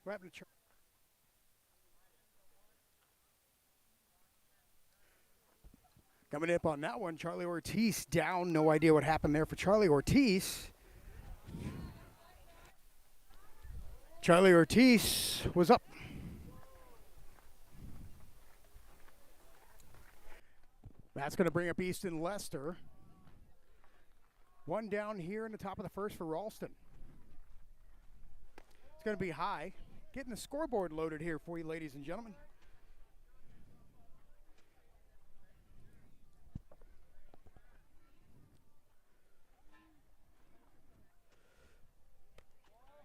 What happened to Coming up on that one, Charlie Ortiz down. No idea what happened there for Charlie Ortiz. Charlie Ortiz was up. That's going to bring up Easton Lester. One down here in the top of the first for Ralston. It's going to be high. Getting the scoreboard loaded here for you, ladies and gentlemen.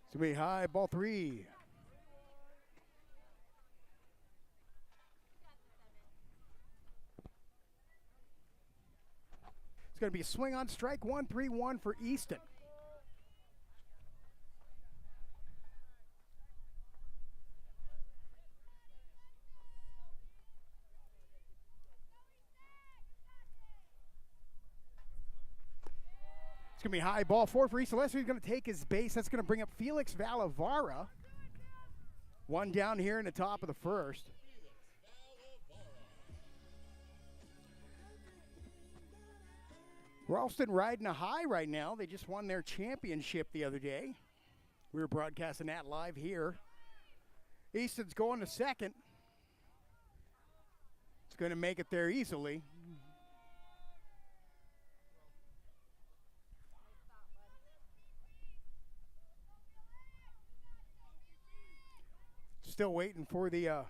It's going to be high, ball 3. It's going to be a swing on strike, 1-3-1 for Easton. It's going to be high, ball 4 for Easton Lester. He's going to take his base. That's going to bring up Felix Valavara. One down here in the top of the first. Ralston riding a high right now. They just won their championship the other day. We were broadcasting that live here. Easton's going to second. It's going to make it there easily. Still waiting for the,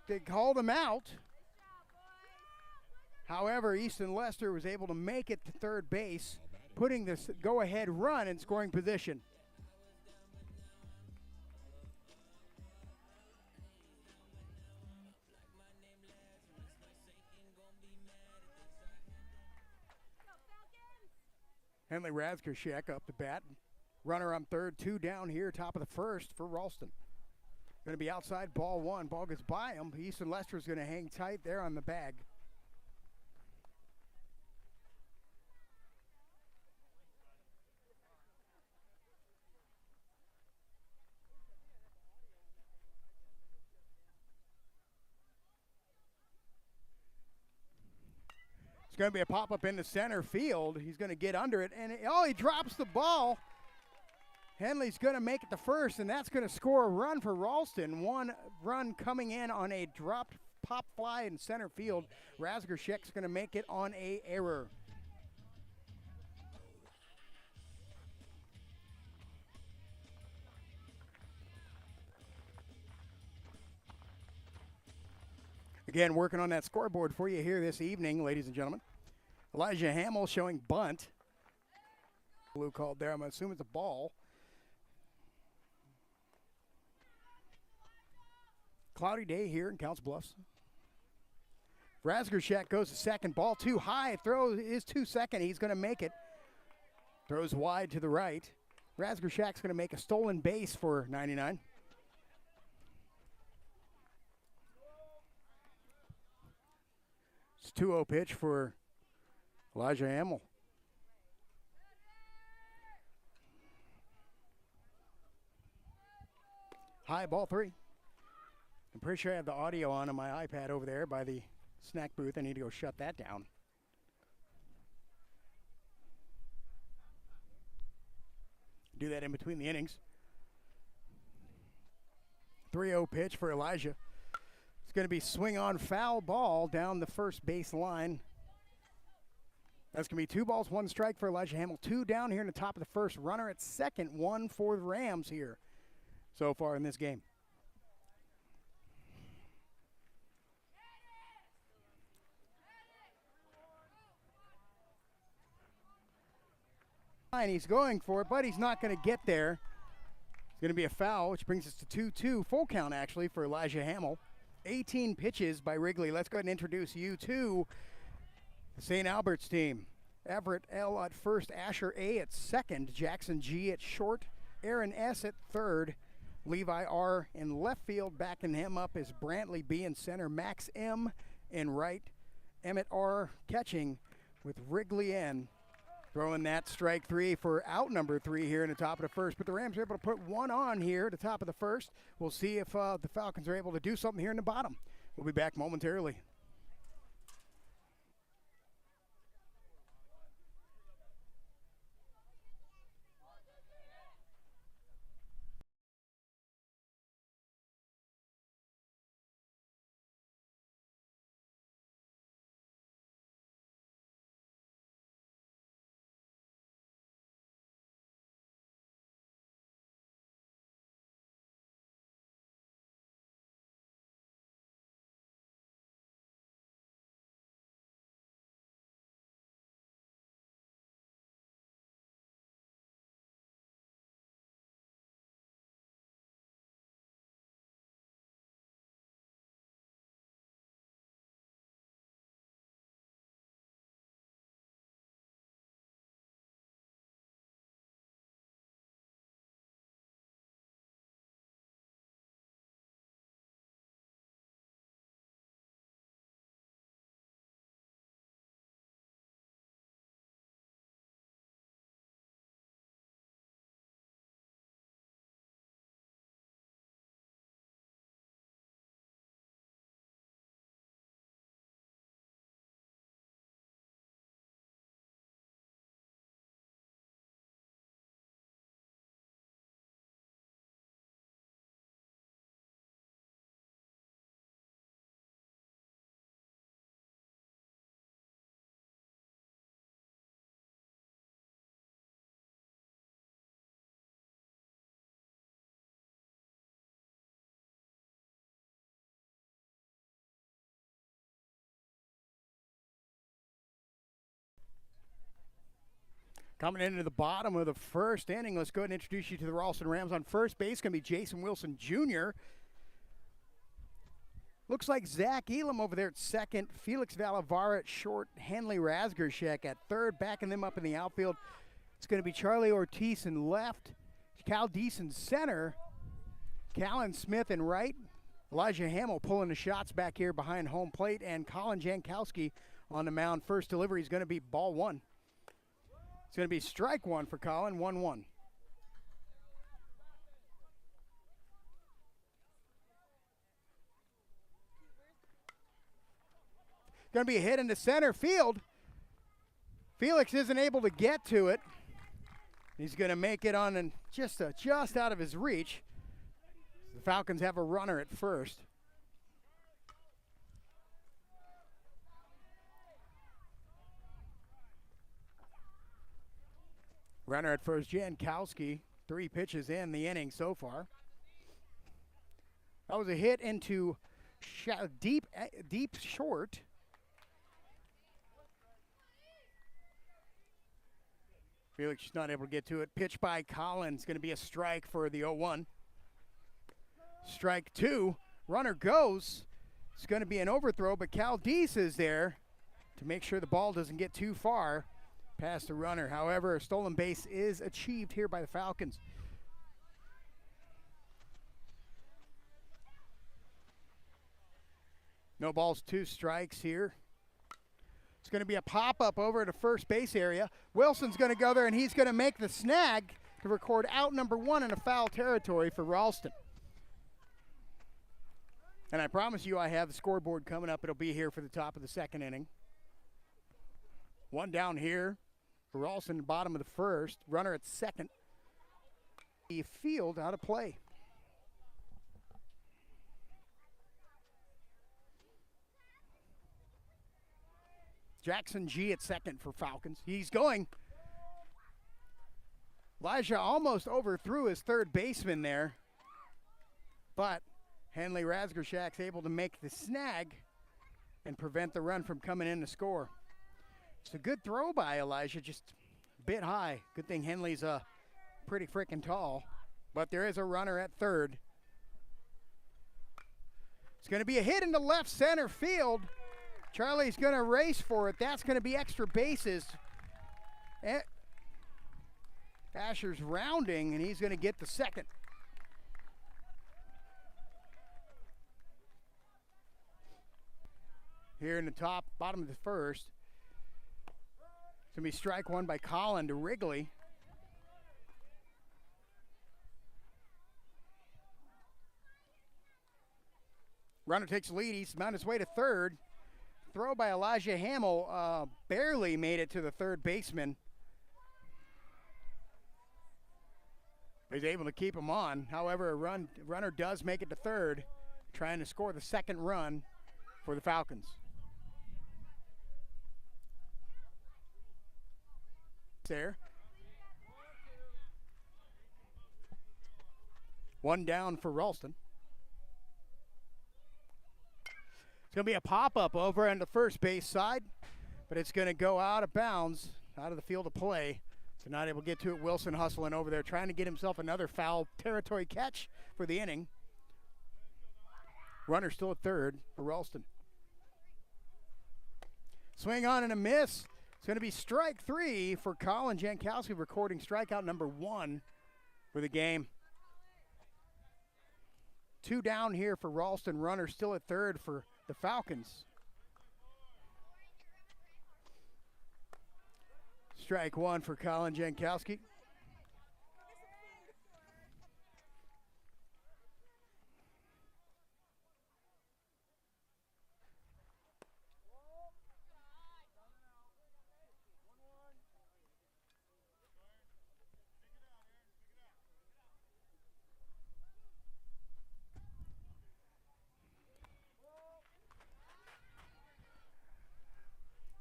they called him out. However, Easton Lester was able to make it to third base, putting this go-ahead run in scoring position. Henley Razgorshek up to bat. Runner on third, 2 down here, top of the first for Ralston. Going to be outside, ball 1. Ball gets by him. Easton Lester is going to hang tight there on the bag. It's going to be a pop-up in the center field. He's going to get under it, and he drops the ball. Henley's going to make it to first, and that's going to score a run for Ralston. One run coming in on a dropped pop fly in center field. Razgorshek's going to make it on a error. Again, working on that scoreboard for you here this evening, ladies and gentlemen. Elijah Hamill showing bunt. Blue called there. I'm going to assume it's a ball. Cloudy day here in Council Bluffs. Razgorshek goes to second. Ball 2 high. Throw is 2 second. He's going to make it. Throws wide to the right. Razgorshek's going to make a stolen base for 99. It's 2-0 pitch for Elijah Hamill. High, ball 3. I'm pretty sure I have the audio on my iPad over there by the snack booth. I need to go shut that down. Do that in between the innings. 3-0 pitch for Elijah. It's going to be swing on foul ball down the first base line. That's going to be 2 balls, 1 strike for Elijah Hamill. 2 down here in the top of the first. Runner at second, 1 for the Rams here so far in this game. And he's going for it, but he's not going to get there. It's going to be a foul, which brings us to 2-2. Full count, actually, for Elijah Hamill. 18 pitches by Wrigley. Let's go ahead and introduce you to the St. Albert's team. Everett L. at first, Asher A. at second, Jackson G. at short, Aaron S. at third, Levi R. in left field. Backing him up is Brantley B. in center, Max M. in right, Emmett R. catching with Wrigley N. Throwing that strike three for out number 3 here in the top of the first. But the Rams are able to put one on here at the top of the first. We'll see if the Falcons are able to do something here in the bottom. We'll be back momentarily. Coming into the bottom of the first inning, let's go ahead and introduce you to the Ralston Rams. On first base, going to be Jason Wilson Jr. Looks like Zach Elam over there at second. Felix Valavara at short. Hanley Razgershek at third. Backing them up in the outfield, it's going to be Charlie Ortiz in left. Cal Deason center. Callan Smith in right. Elijah Hamill pulling the shots back here behind home plate. And Colin Jankowski on the mound. First delivery is going to be ball one. It's going to be strike one for Colin, 1-1. Going to be a hit into center field. Felix isn't able to get to it. He's going to make it on and just out of his reach. The Falcons have a runner at first. Runner at first, Jankowski. 3 pitches in the inning so far. That was a hit into deep short. Felix is not able to get to it. Pitch by Collins, going to be a strike for the 0-1. Strike 2. Runner goes. It's going to be an overthrow, but Caldees is there to make sure the ball doesn't get too far past the runner. However, a stolen base is achieved here by the Falcons. No balls, 2 strikes here. It's going to be a pop-up over to first base area. Wilson's going to go there, and he's going to make the snag to record out number 1 in a foul territory for Ralston. And I promise you I have the scoreboard coming up. It'll be here for the top of the second inning. 1 down here for Ralston, bottom of the first. Runner at second. The field out of play. Jackson G at second for Falcons. He's going. Elijah almost overthrew his third baseman there, but Hanley Razgershak's able to make the snag and prevent the run from coming in to score. It's a good throw by Elijah, just a bit high. Good thing Henley's pretty freaking tall, but there is a runner at third. It's going to be a hit into left center field. Charlie's going to race for it. That's going to be extra bases. Asher's rounding, and he's going to get the second. Here in the bottom of the first. It's going to be strike one by Colin to Wrigley. Runner takes the lead. He's on his way to third. Throw by Elijah Hamill barely made it to the third baseman. He's able to keep him on. However, a runner does make it to third, trying to score the second run for the Falcons. There. One down for Ralston. It's going to be a pop-up over on the first base side, but it's going to go out of bounds, out of the field of play. So not able to get to it. Wilson hustling over there, trying to get himself another foul territory catch for the inning. Runner still at third for Ralston. Swing on and a miss. It's going to be strike three for Colin Jankowski, recording strikeout number 1 for the game. 2 down here for Ralston. Runner still at third for the Falcons. Strike 1 for Colin Jankowski.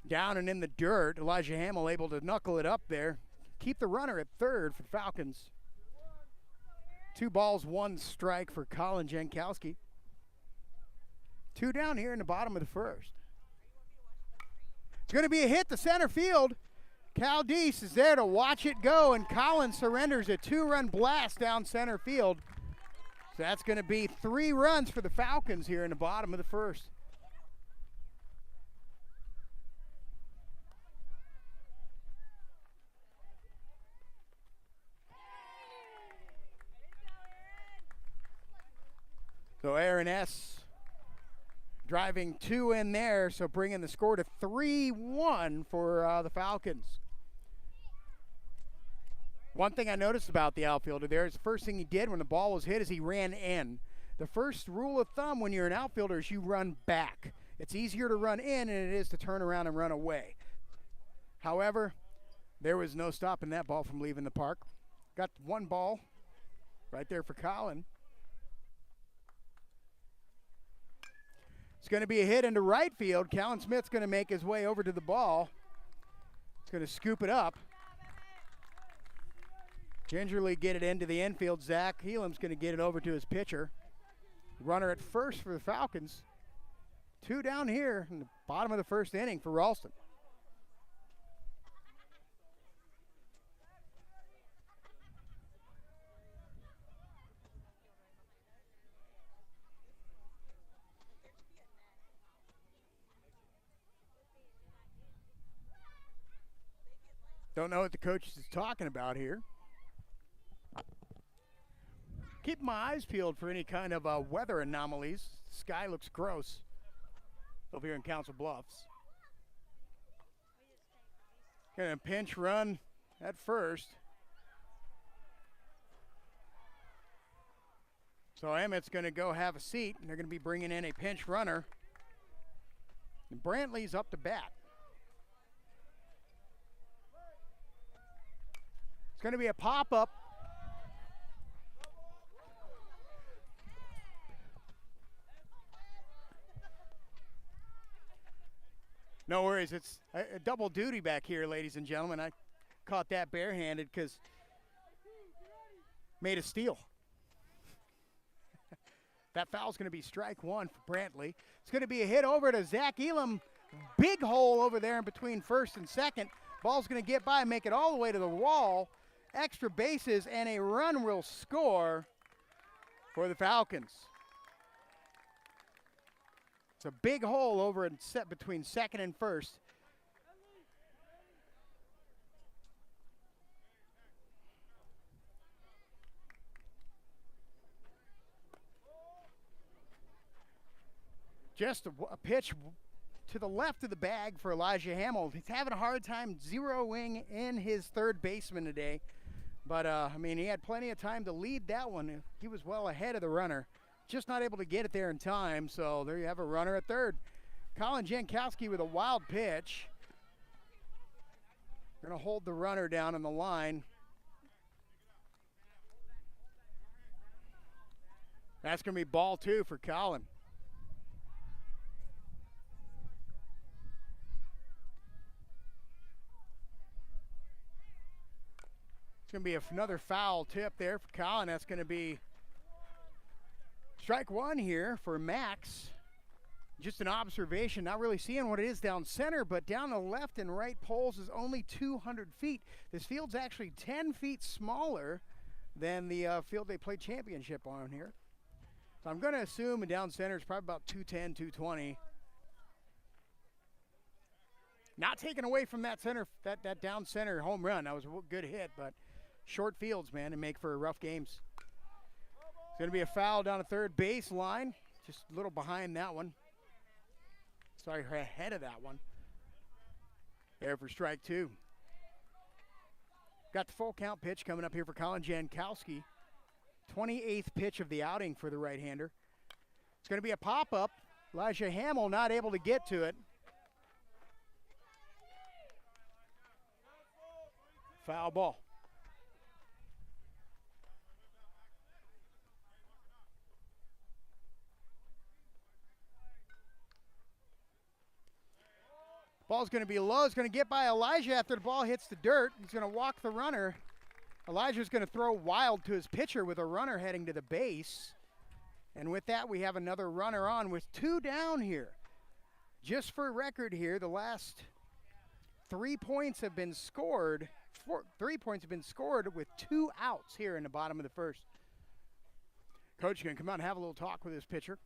Down and in the dirt, Elijah Hamill able to knuckle it up there. Keep the runner at third for the Falcons. 2 balls, 1 strike for Colin Jankowski. 2 down here in the bottom of the first. It's going to be a hit to center field. Cal Deese is there to watch it go, and Colin surrenders a 2-run blast down center field. So that's going to be 3 runs for the Falcons here in the bottom of the first. So Aaron S. driving 2 in there, so bringing the score to 3-1 for the Falcons. One thing I noticed about the outfielder there is the first thing he did when the ball was hit is he ran in. The first rule of thumb when you're an outfielder is you run back. It's easier to run in than it is to turn around and run away. However, there was no stopping that ball from leaving the park. Got 1 ball right there for Colin. It's going to be a hit into right field. Callan Smith's going to make his way over to the ball. He's going to scoop it up. Gingerly get it into the infield. Zach Elam's going to get it over to his pitcher. Runner at first for the Falcons. 2 down here in the bottom of the first inning for Ralston. Don't know what the coach is talking about here. Keep my eyes peeled for any kind of weather anomalies. The sky looks gross over here in Council Bluffs. Gonna pinch run at first. So Emmett's gonna go have a seat, and they're gonna be bringing in a pinch runner. And Brantley's up to bat. It's going to be a pop-up. No worries. It's a double duty back here, ladies and gentlemen. I caught that barehanded because made a steal. That foul's going to be strike 1 for Brantley. It's going to be a hit over to Zach Elam. Big hole over there in between first and second. Ball's going to get by and make it all the way to the wall. Extra bases, and a run will score for the Falcons. It's a big hole over and set between second and first. Just a pitch to the left of the bag for Elijah Hamill. He's having a hard time zeroing in his third baseman today. But, I mean, he had plenty of time to lead that one. He was well ahead of the runner. Just not able to get it there in time, so there you have a runner at third. Colin Jankowski with a wild pitch. Going to hold the runner down on the line. That's going to be ball 2 for Colin. It's going to be another foul tip there for Colin. That's going to be strike 1 here for Max. Just an observation, not really seeing what it is down center, but down the left and right poles is only 200 feet. This field's actually 10 feet smaller than the field they played championship on here. So I'm going to assume down center is probably about 210, 220. Not taken away from that center, that down center home run. That was a good hit, but short fields, man, and make for rough games. It's going to be a foul down the third base line, just a little behind that one. Sorry, ahead of that one. There for strike 2. Got the full count pitch coming up here for Colin Jankowski. 28th pitch of the outing for the right-hander. It's going to be a pop-up. Elijah Hamill not able to get to it. Foul ball. Ball's going to be low. It's going to get by Elijah after the ball hits the dirt. He's going to walk the runner. Elijah's going to throw wild to his pitcher with a runner heading to the base. And with that, we have another runner on with 2 down here. Just for record here, the last 3 points have been scored. 3 points have been scored with 2 outs here in the bottom of the first. Coach is going to come out and have a little talk with his pitcher.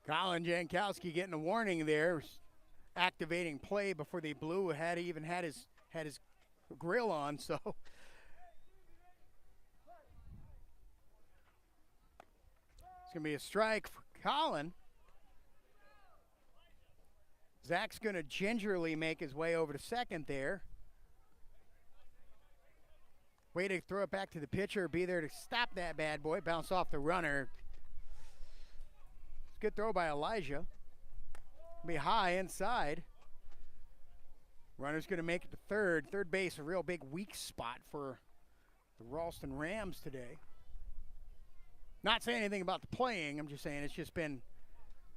Colin Jankowski getting a warning there, activating play before they blew. Had his grill on, so it's gonna be a strike for Colin. Zach's gonna gingerly make his way over to second there. Way to throw it back to the pitcher, be there to stop that bad boy, bounce off the runner. Good throw by Elijah. Be high inside. Runner's going to make it to third. Third base, a real big weak spot for the Ralston Rams today. Not saying anything about the playing. I'm just saying it's just been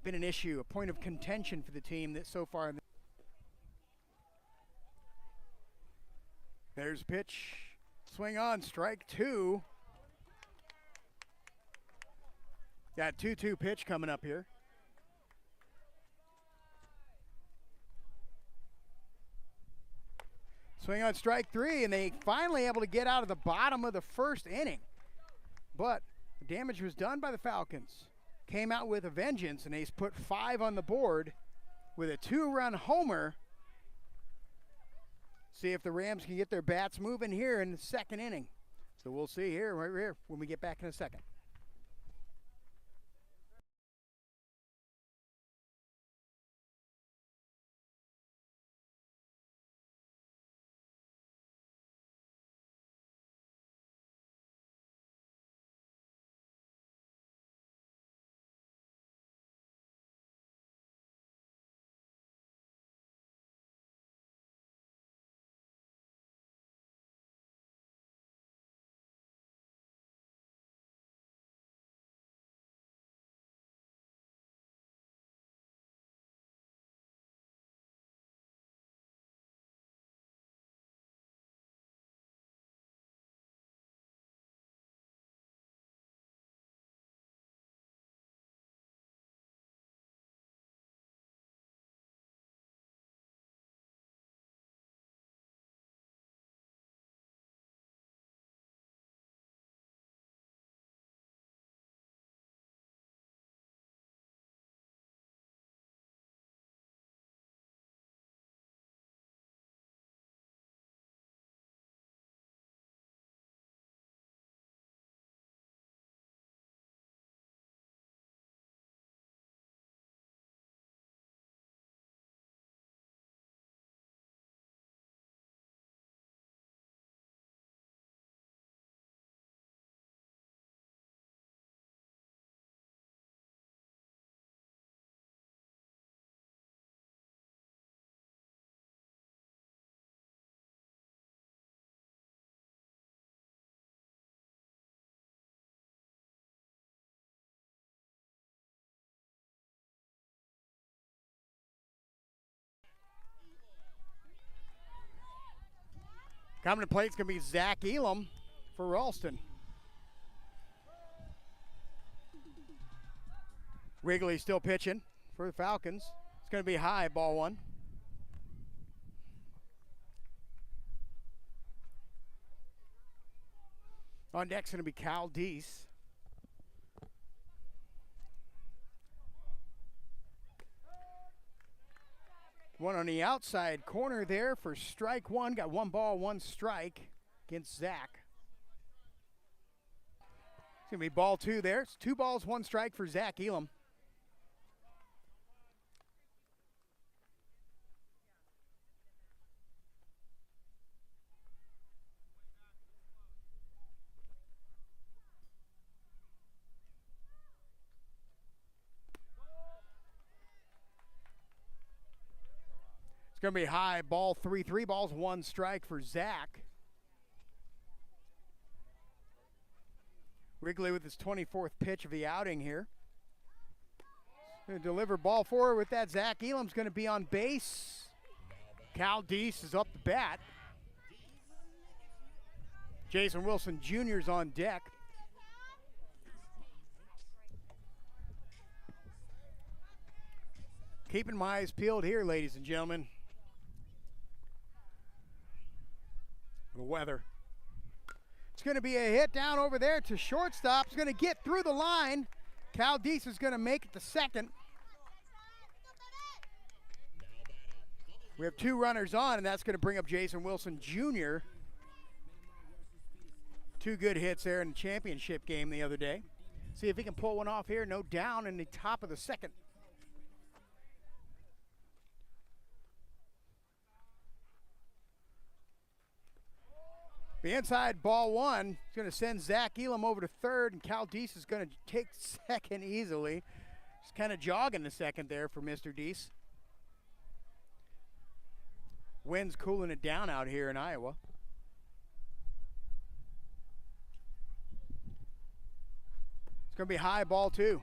an issue, a point of contention for the team that so far. There's a pitch. Swing on, strike 2. Got 2-2 pitch coming up here. Swing on strike 3, and they finally able to get out of the bottom of the first inning. But the damage was done by the Falcons. Came out with a vengeance, and they've put 5 on the board with a 2-run homer. See if the Rams can get their bats moving here in the second inning. So we'll see here, right here, when we get back in a second. Coming to plate is going to be Zach Elam for Ralston. Wrigley still pitching for the Falcons. It's going to be high, ball one. On deck's going to be Cal Deese. One on the outside corner there for strike one. Got 1 ball, 1 strike against Zach. It's going to be ball 2 there. It's 2 balls, 1 strike for Zach Elam. It's going to be high, ball 3, 3 balls, 1 strike for Zach. Wrigley with his 24th pitch of the outing here. Going to deliver ball 4 with that. Zach Elam's going to be on base. Cal Deese is up the bat. Jason Wilson Jr.'s on deck. Keeping my eyes peeled here, ladies and gentlemen. The weather. It's going to be a hit down over there to shortstop. It's going to get through the line. Cal Deese is going to make it to second. We have 2 runners on, and that's going to bring up Jason Wilson Jr. 2 good hits there in the championship game the other day. See if he can pull one off here. No down in the top of the second. The inside ball 1 is going to send Zach Elam over to third, and Cal Deese is going to take second easily. Just kind of jogging the second there for Mr. Deese. Wind's cooling it down out here in Iowa. It's going to be high, ball 2.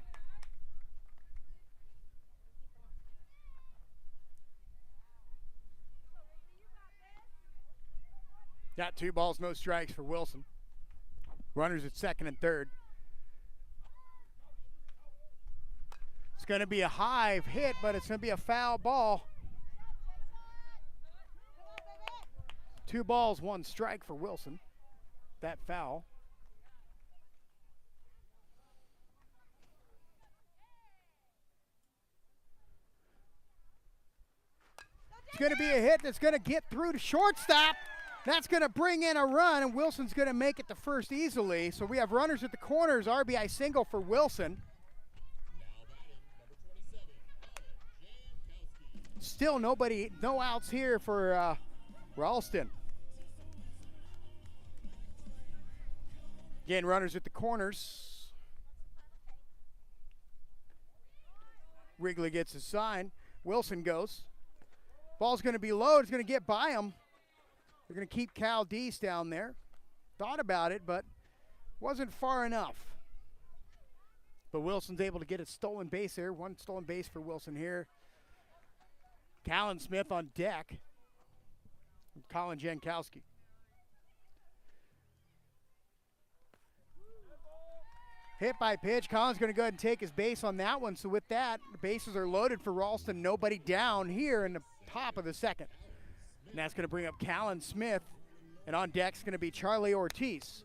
Got 2 balls, no strikes for Wilson. Runners at second and third. It's going to be a high hit, but it's going to be a foul ball. 2 balls, 1 strike for Wilson. That foul. It's going to be a hit that's going to get through to shortstop. That's going to bring in a run, and Wilson's going to make it to first easily. So we have runners at the corners, RBI single for Wilson. Still nobody, no outs here for Ralston. Again, runners at the corners. Wrigley gets his sign. Wilson goes. Ball's going to be low. It's going to get by him. They're going to keep Cal Deese down there. Thought about it, but wasn't far enough. But Wilson's able to get a stolen base here. 1 stolen base for Wilson here. Callan Smith on deck. Colin Jankowski. Hit by pitch. Colin's going to go ahead and take his base on that one. So with that, the bases are loaded for Ralston. Nobody down here in the top of the second. And that's going to bring up Callan Smith. And on deck's going to be Charlie Ortiz.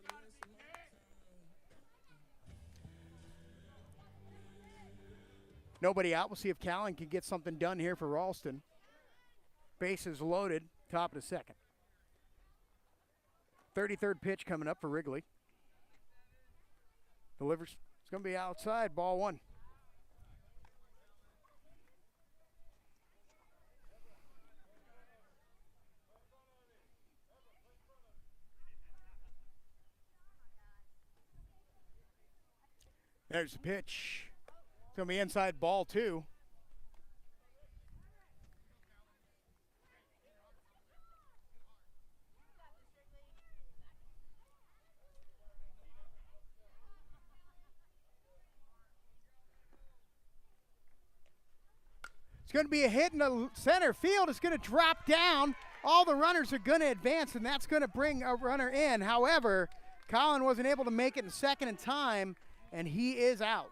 Nobody out. We'll see if Callan can get something done here for Ralston. Bases loaded, top of the second. 33rd pitch coming up for Wrigley. Delivers. It's going to be outside, ball 1. There's the pitch. It's going to be inside, ball 2. It's going to be a hit in the center field. It's going to drop down. all the runners are going to advance, and that's going to bring a runner in. However, Colin wasn't able to make it in second in time, and he is out.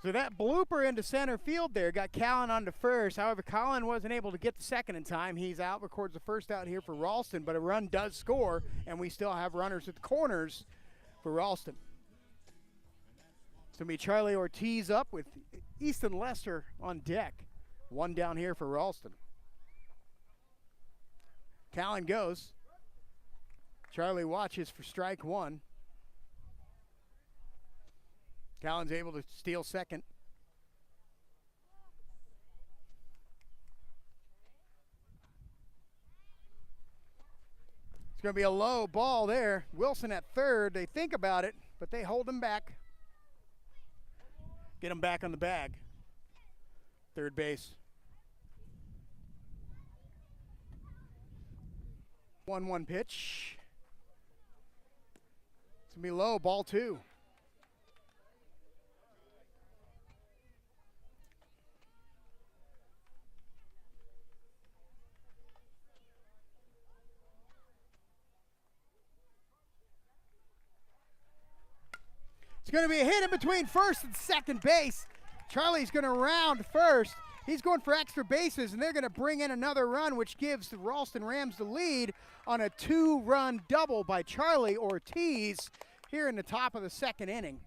So that blooper into center field there got Callan onto first. However, Colin wasn't able to get the second in time. He's out, records the first out here for Ralston, but a run does score, and we still have runners at the corners for Ralston. It's going to be Charlie Ortiz up with Easton Lester on deck. One down here for Ralston. Callan goes. Charlie watches for strike one. Callan's able to steal second. It's going to be a low ball there. Wilson at third. They think about it, but they hold him back. Get him back on the bag. Third base. 1-1 pitch. It's going to be low, ball two. It's going to be a hit in between first and second base. Charlie's going to round first. He's going for extra bases, and they're going to bring in another run, which gives the Ralston Rams the lead on a 2-run double by Charlie Ortiz here in the top of the second inning.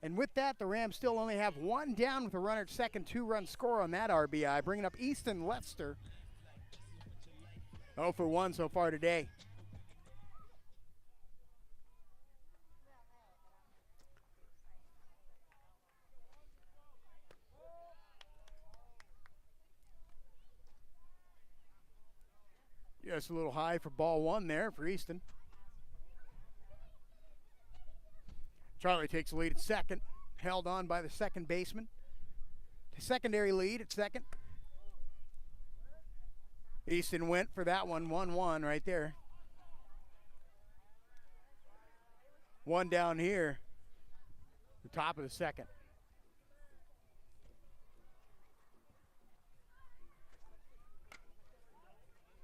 And with that, the Rams still only have one down with a runner at second, 2-run score on that RBI, bringing up Easton Lester. 0 for 1 so far today. Just a little high for ball one there for Easton. Charlie takes the lead at second, held on by the second baseman. The secondary lead at second. Easton went for that one, 1-1 right there. One down here, the top of the second.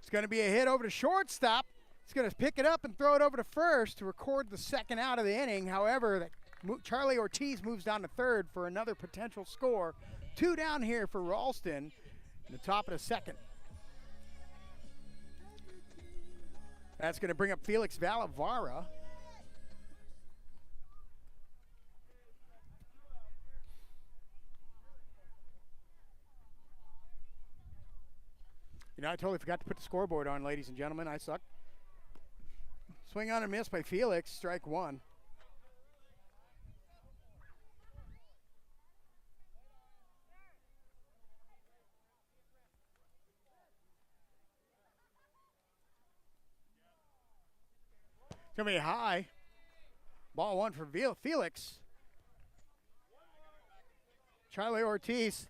It's going to be a hit over to shortstop. He's going to pick it up and throw it over to first to record the second out of the inning. However, Charlie Ortiz moves down to third for another potential score. Two down here for Ralston in the top of the second. That's going to bring up Felix Valavara. You know, I totally forgot to put the scoreboard on, ladies and gentlemen. I suck. Swing on and miss by Felix, strike one. It's going to be high. Ball one for Felix. Charlie Ortiz.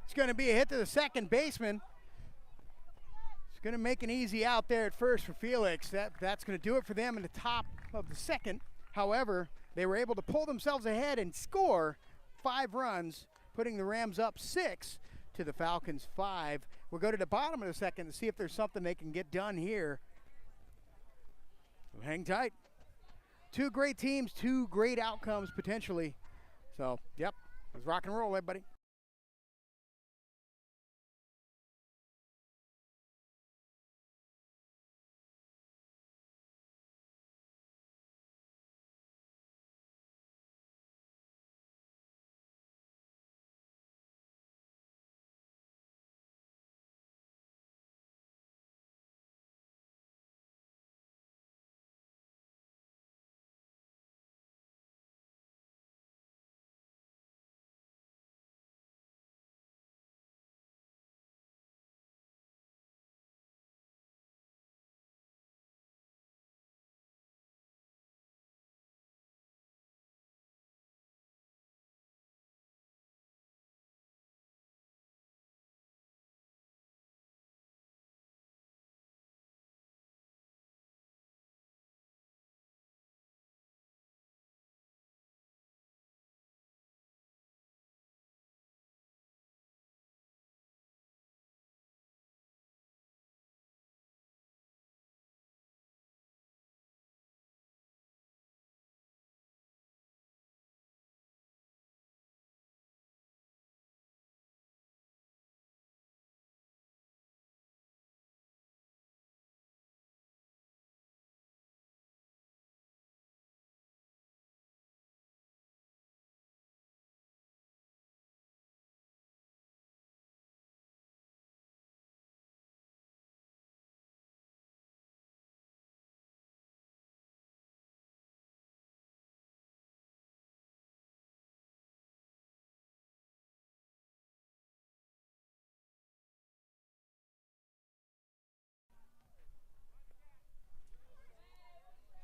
It's going to be a hit to the second baseman. It's going to make an easy out there at first for Felix. That's going to do it for them in the top of the second. However, they were able to pull themselves ahead and score 5 runs, putting the Rams up 6 to the Falcons 5. We'll go to the bottom of the second to see if there's something they can get done here. So hang tight. Two great teams, two great outcomes potentially. So, yep, let's rock and roll, everybody.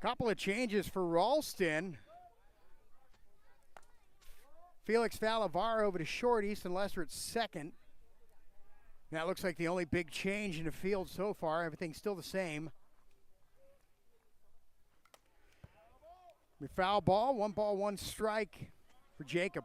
Couple of changes for Ralston. Felix Valavar over to short. Easton Lester at second. That looks like the only big change in the field so far. Everything's still the same. Foul ball, 1 strike for Jacob.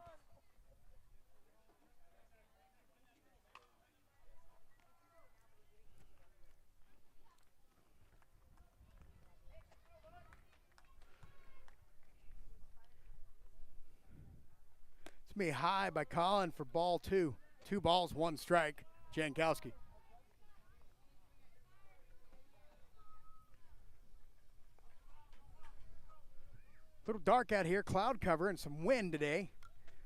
It's going to be high by Colin for ball 2. 2 balls, 1 strike, Jankowski. A little dark out here, cloud cover and some wind today.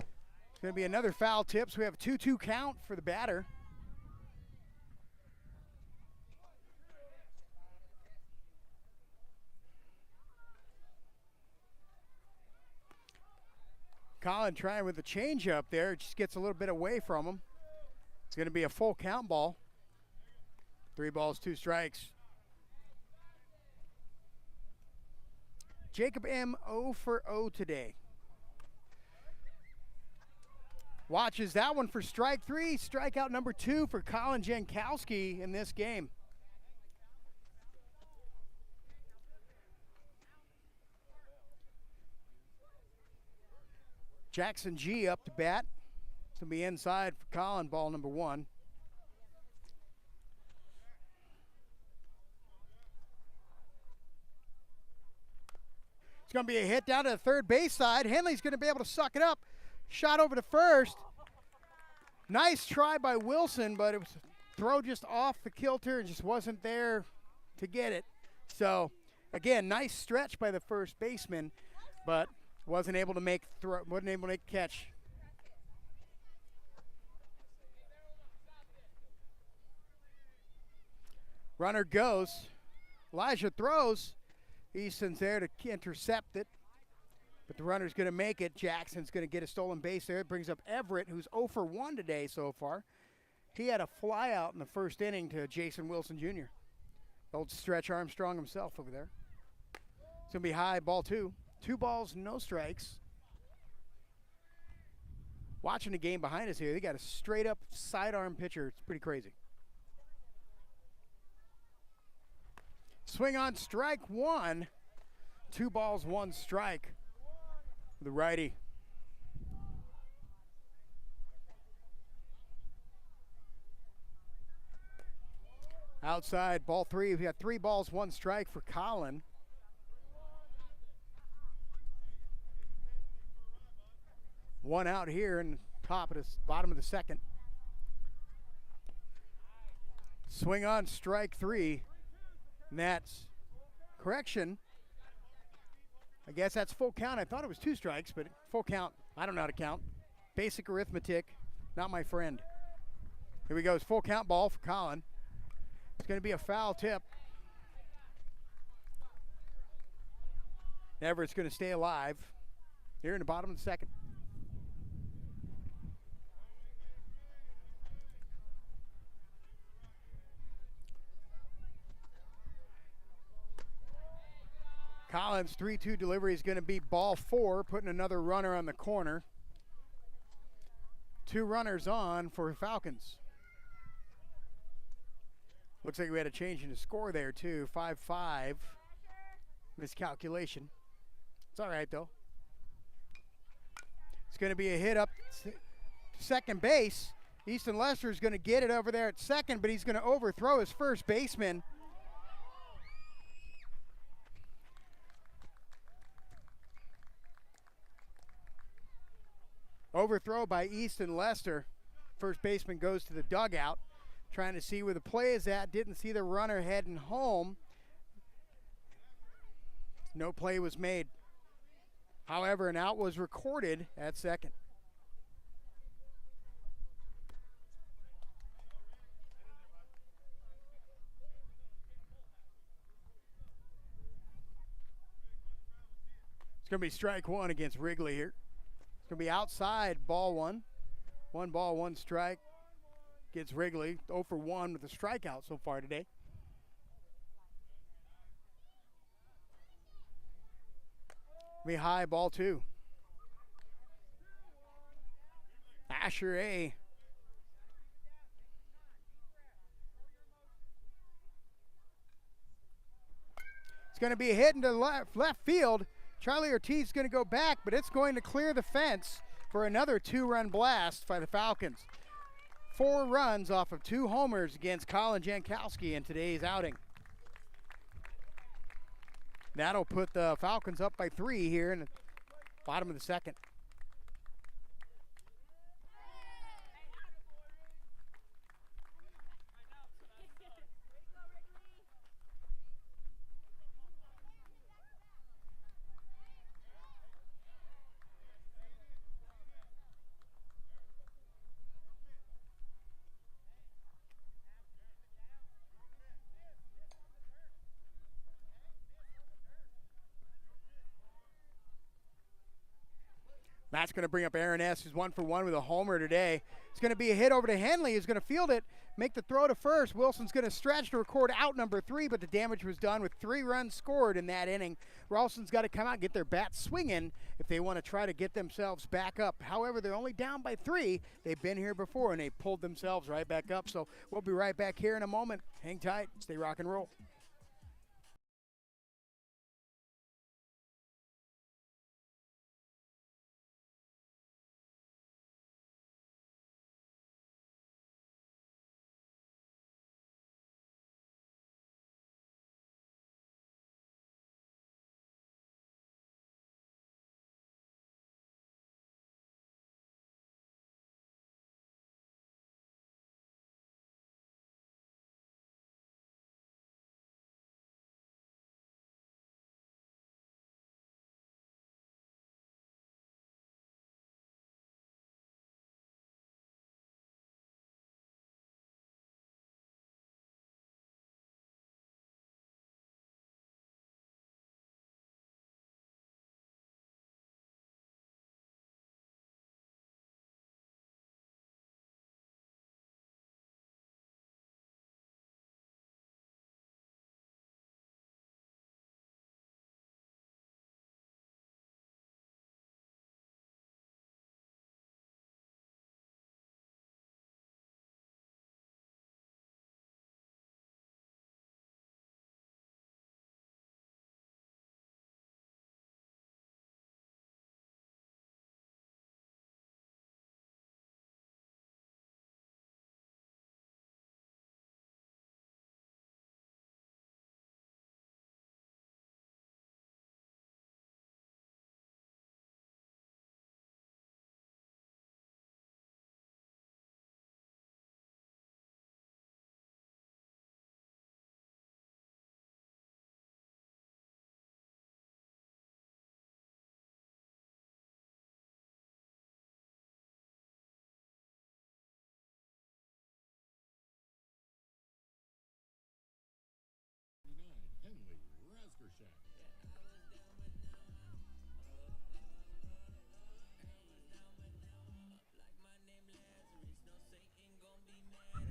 It's going to be another foul tip, so we have a 2-2 count for the batter. Colin trying with the changeup there, just gets a little bit away from him. It's going to be a full count ball. 3 balls, 2 strikes. Jacob M. 0 for 0 today. Watches that one for strike 3. Strikeout number 2 for Colin Jankowski in this game. Jackson G up to bat. It's going to be inside for Colin, ball number 1. It's going to be a hit down to the third base side. Henley's going to be able to suck it up. Shot over to first. Nice try by Wilson, but it was a throw just off the kilter and just wasn't there to get it. So, again, nice stretch by the first baseman, but wasn't able to make catch. Runner goes. Elijah throws. Easton's there to intercept it, but the runner's going to make it. Jackson's going to get a stolen base there. It brings up Everett, who's 0 for 1 today so far. He had a fly out in the first inning to Jason Wilson Jr. Old Stretch Armstrong himself over there. It's going to be high, ball 2. 2 balls, no strikes. Watching the game behind us here, they got a straight up sidearm pitcher. It's pretty crazy. Swing on strike 1. 2 balls, 1 strike. The righty. Outside, ball 3. We got 3 balls, 1 strike for Colin. One out here in the bottom of the second. Swing on strike 3. And that's correction. I guess that's full count. I thought it was 2 strikes, but full count. I don't know how to count. Basic arithmetic, not my friend. Here we go. It's full count ball for Colin. It's going to be a foul tip. Everett's going to stay alive here in the bottom of the second. Collins' 3-2 delivery is going to be ball 4, putting another runner on the corner. 2 runners on for Falcons. Looks like we had a change in the score there too, 5-5. Miscalculation. It's all right though. It's going to be a hit up second base. Easton Lester is going to get it over there at second, but he's going to overthrow his first baseman. Overthrow by Easton Lester. First baseman goes to the dugout, trying to see where the play is at. Didn't see the runner heading home. No play was made. However, an out was recorded at second. It's going to be strike 1 against Wrigley here. It's going to be outside, ball 1. 1 ball, 1 strike. Gets Wrigley 0 for 1 with a strikeout so far today. Be high, ball 2. Asher A. It's going to be a hit into left field. Charlie Ortiz is going to go back, but it's going to clear the fence for another 2-run blast by the Falcons. 4 runs off of 2 homers against Colin Jankowski in today's outing. That'll put the Falcons up by 3 here in the bottom of the second. That's going to bring up Aaron S., who's 1 for 1 with a homer today. It's going to be a hit over to Henley, who's going to field it, make the throw to first. Wilson's going to stretch to record out number 3, but the damage was done with 3 runs scored in that inning. Ralston's got to come out and get their bats swinging if they want to try to get themselves back up. However, they're only down by 3. They've been here before, and they pulled themselves right back up. So we'll be right back here in a moment. Hang tight. Stay rock and roll.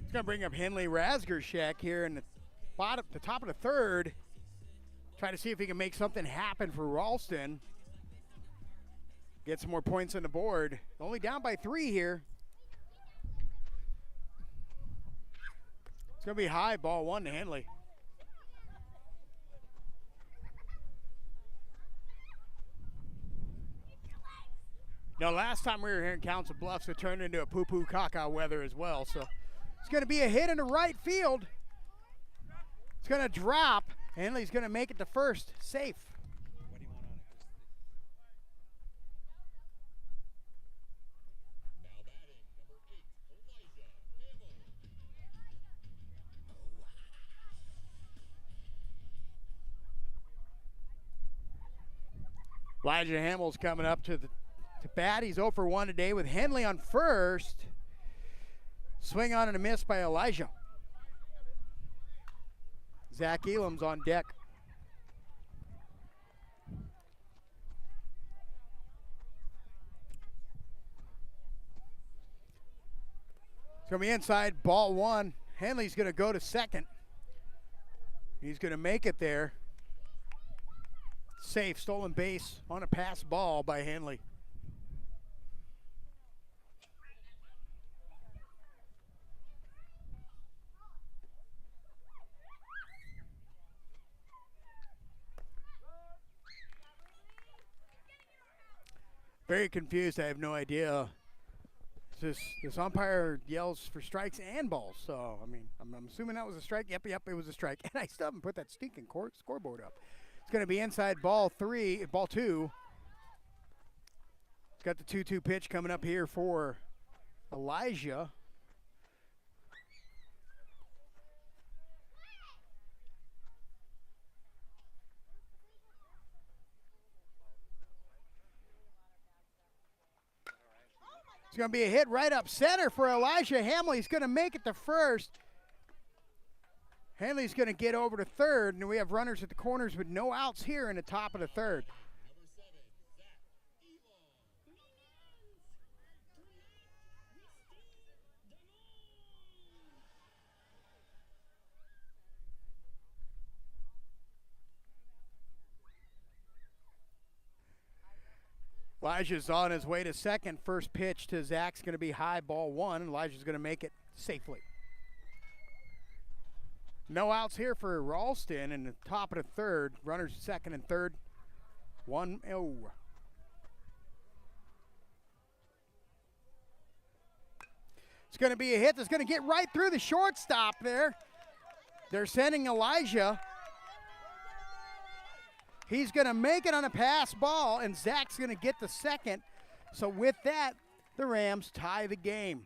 It's going to bring up Henley Razgershek here in the top of the third. Try to see if he can make something happen for Ralston. Get some more points on the board. Only down by 3 here. It's going to be high, ball 1 to Henley. Now, last time we were here in Council Bluffs, it turned into a poo-poo caca weather as well. So it's going to be a hit into right field. It's going to drop. Henley's going to make it to first, safe. What do you want on it? Now batting, number 8, Elijah Hamill's coming up to bat. He's 0 for 1 today with Henley on first. Swing on and a miss by Elijah. Zach Elam's on deck. It's going to be inside, ball 1. Henley's going to go to second. He's going to make it there. Safe, stolen base on a pass ball by Hanley. Very confused. I have no idea. This umpire yells for strikes and balls. So, I mean, I'm assuming that was a strike. Yep, it was a strike. And I still haven't put that stinking scoreboard up. It's going to be inside ball two. It's got the 2-2 pitch coming up here for Elijah. It's going to be a hit right up center for Elijah Hamley. He's going to make it to first. Hanley's going to get over to third, and we have runners at the corners with no outs here in the top of the third. Elijah's on his way to second. First pitch to Zach's going to be high, ball one. Elijah's going to make it safely. No outs here for Ralston in the top of the third. Runners second and third. 1-0. It's going to be a hit that's going to get right through the shortstop there. They're sending Elijah. He's going to make it on a pass ball, and Zach's going to get the second. So with that, the Rams tie the game.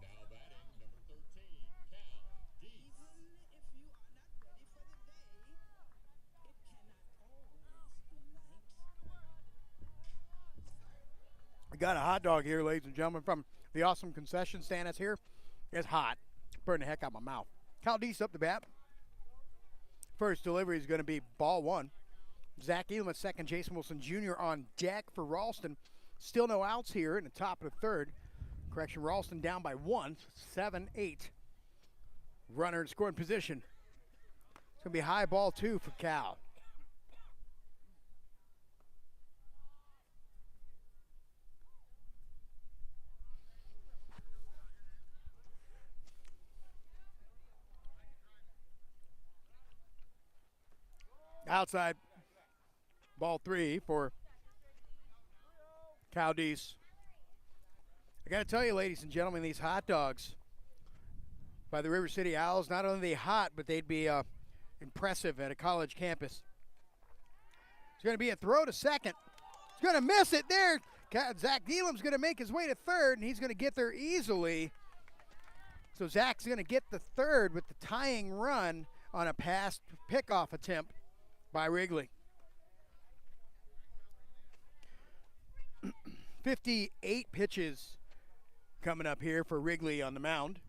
Now batting, number 13, Cal Dees. I got a hot dog here, ladies and gentlemen, from the awesome concession stand that's here. It's hot. Burning the heck out of my mouth. Cal Dees up the bat. First delivery is going to be ball one. Zach Elam at second. Jason Wilson Jr. on deck for Ralston. Still no outs here in the top of the third. Correction, Ralston down by 1, 7-8. Runner in scoring position. It's going to be high ball two for Cal. Outside, ball three for Cal Dees. I got to tell you, ladies and gentlemen, these hot dogs by the River City Owls, not only are they hot, but they'd be impressive at a college campus. It's going to be a throw to second. He's going to miss it there. Zach Elam's going to make his way to third, and he's going to get there easily. So Zach's going to get the third with the tying run on a pass pickoff attempt by Wrigley. 58 pitches coming up here for Wrigley on the mound.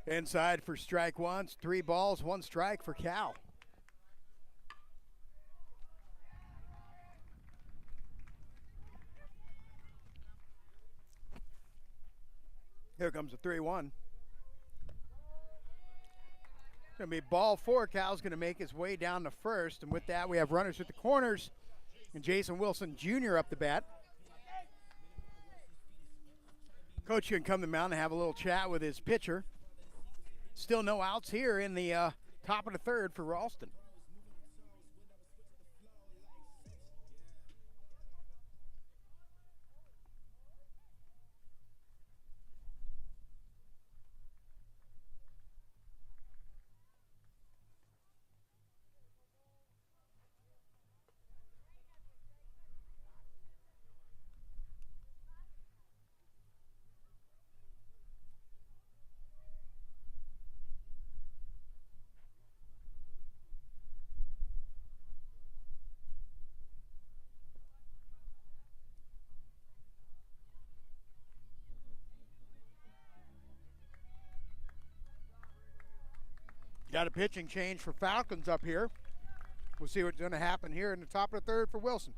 Inside for strike one. 3 balls, 1 strike for Cal. Here comes the 3-1. Going to be ball 4. Cal's going to make his way down to first. And with that, we have runners at the corners. And Jason Wilson Jr. up the bat. Coach can come to the mound and have a little chat with his pitcher. Still no outs here in the top of the third for Ralston. Got a pitching change for Falcons up here. We'll see what's going to happen here in the top of the third for Wilson.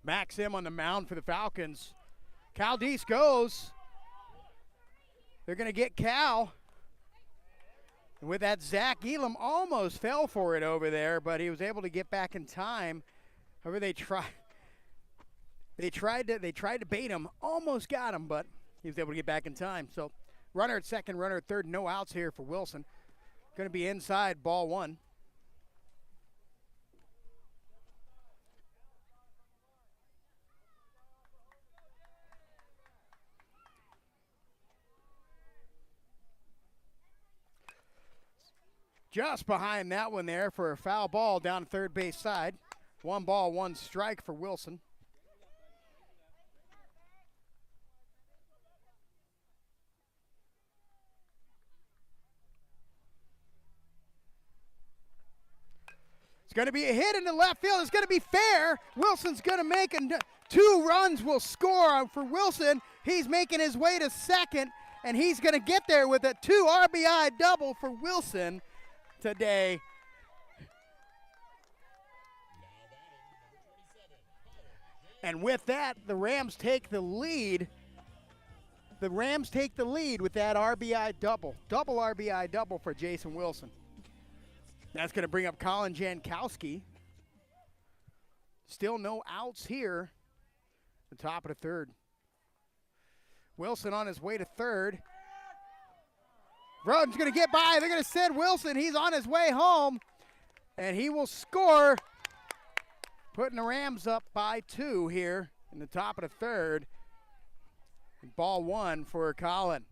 Max M on the mound for the Falcons. Caldeese goes. They're going to get Cal. And with that, Zach Elam almost fell for it over there, but he was able to get back in time. However, they tried to bait him, almost got him, but he was able to get back in time. So runner at second, runner at third, no outs here for Wilson. Going to be inside, ball one. Just behind that one there for a foul ball down third base side. 1 ball, 1 strike for Wilson. It's going to be a hit into left field. It's going to be fair. Wilson's going to make 2 runs will score for Wilson. He's making his way to second, and he's going to get there with a 2 RBI double for Wilson today. And with that, the Rams take the lead. The Rams take the lead with that RBI double. Double RBI double for Jason Wilson. That's going to bring up Colin Jankowski. Still no outs here. The top of the third. Wilson on his way to third. Roden's going to get by. They're going to send Wilson. He's on his way home. And he will score, putting the Rams up by 2 here in the top of the third. And ball 1 for Colin.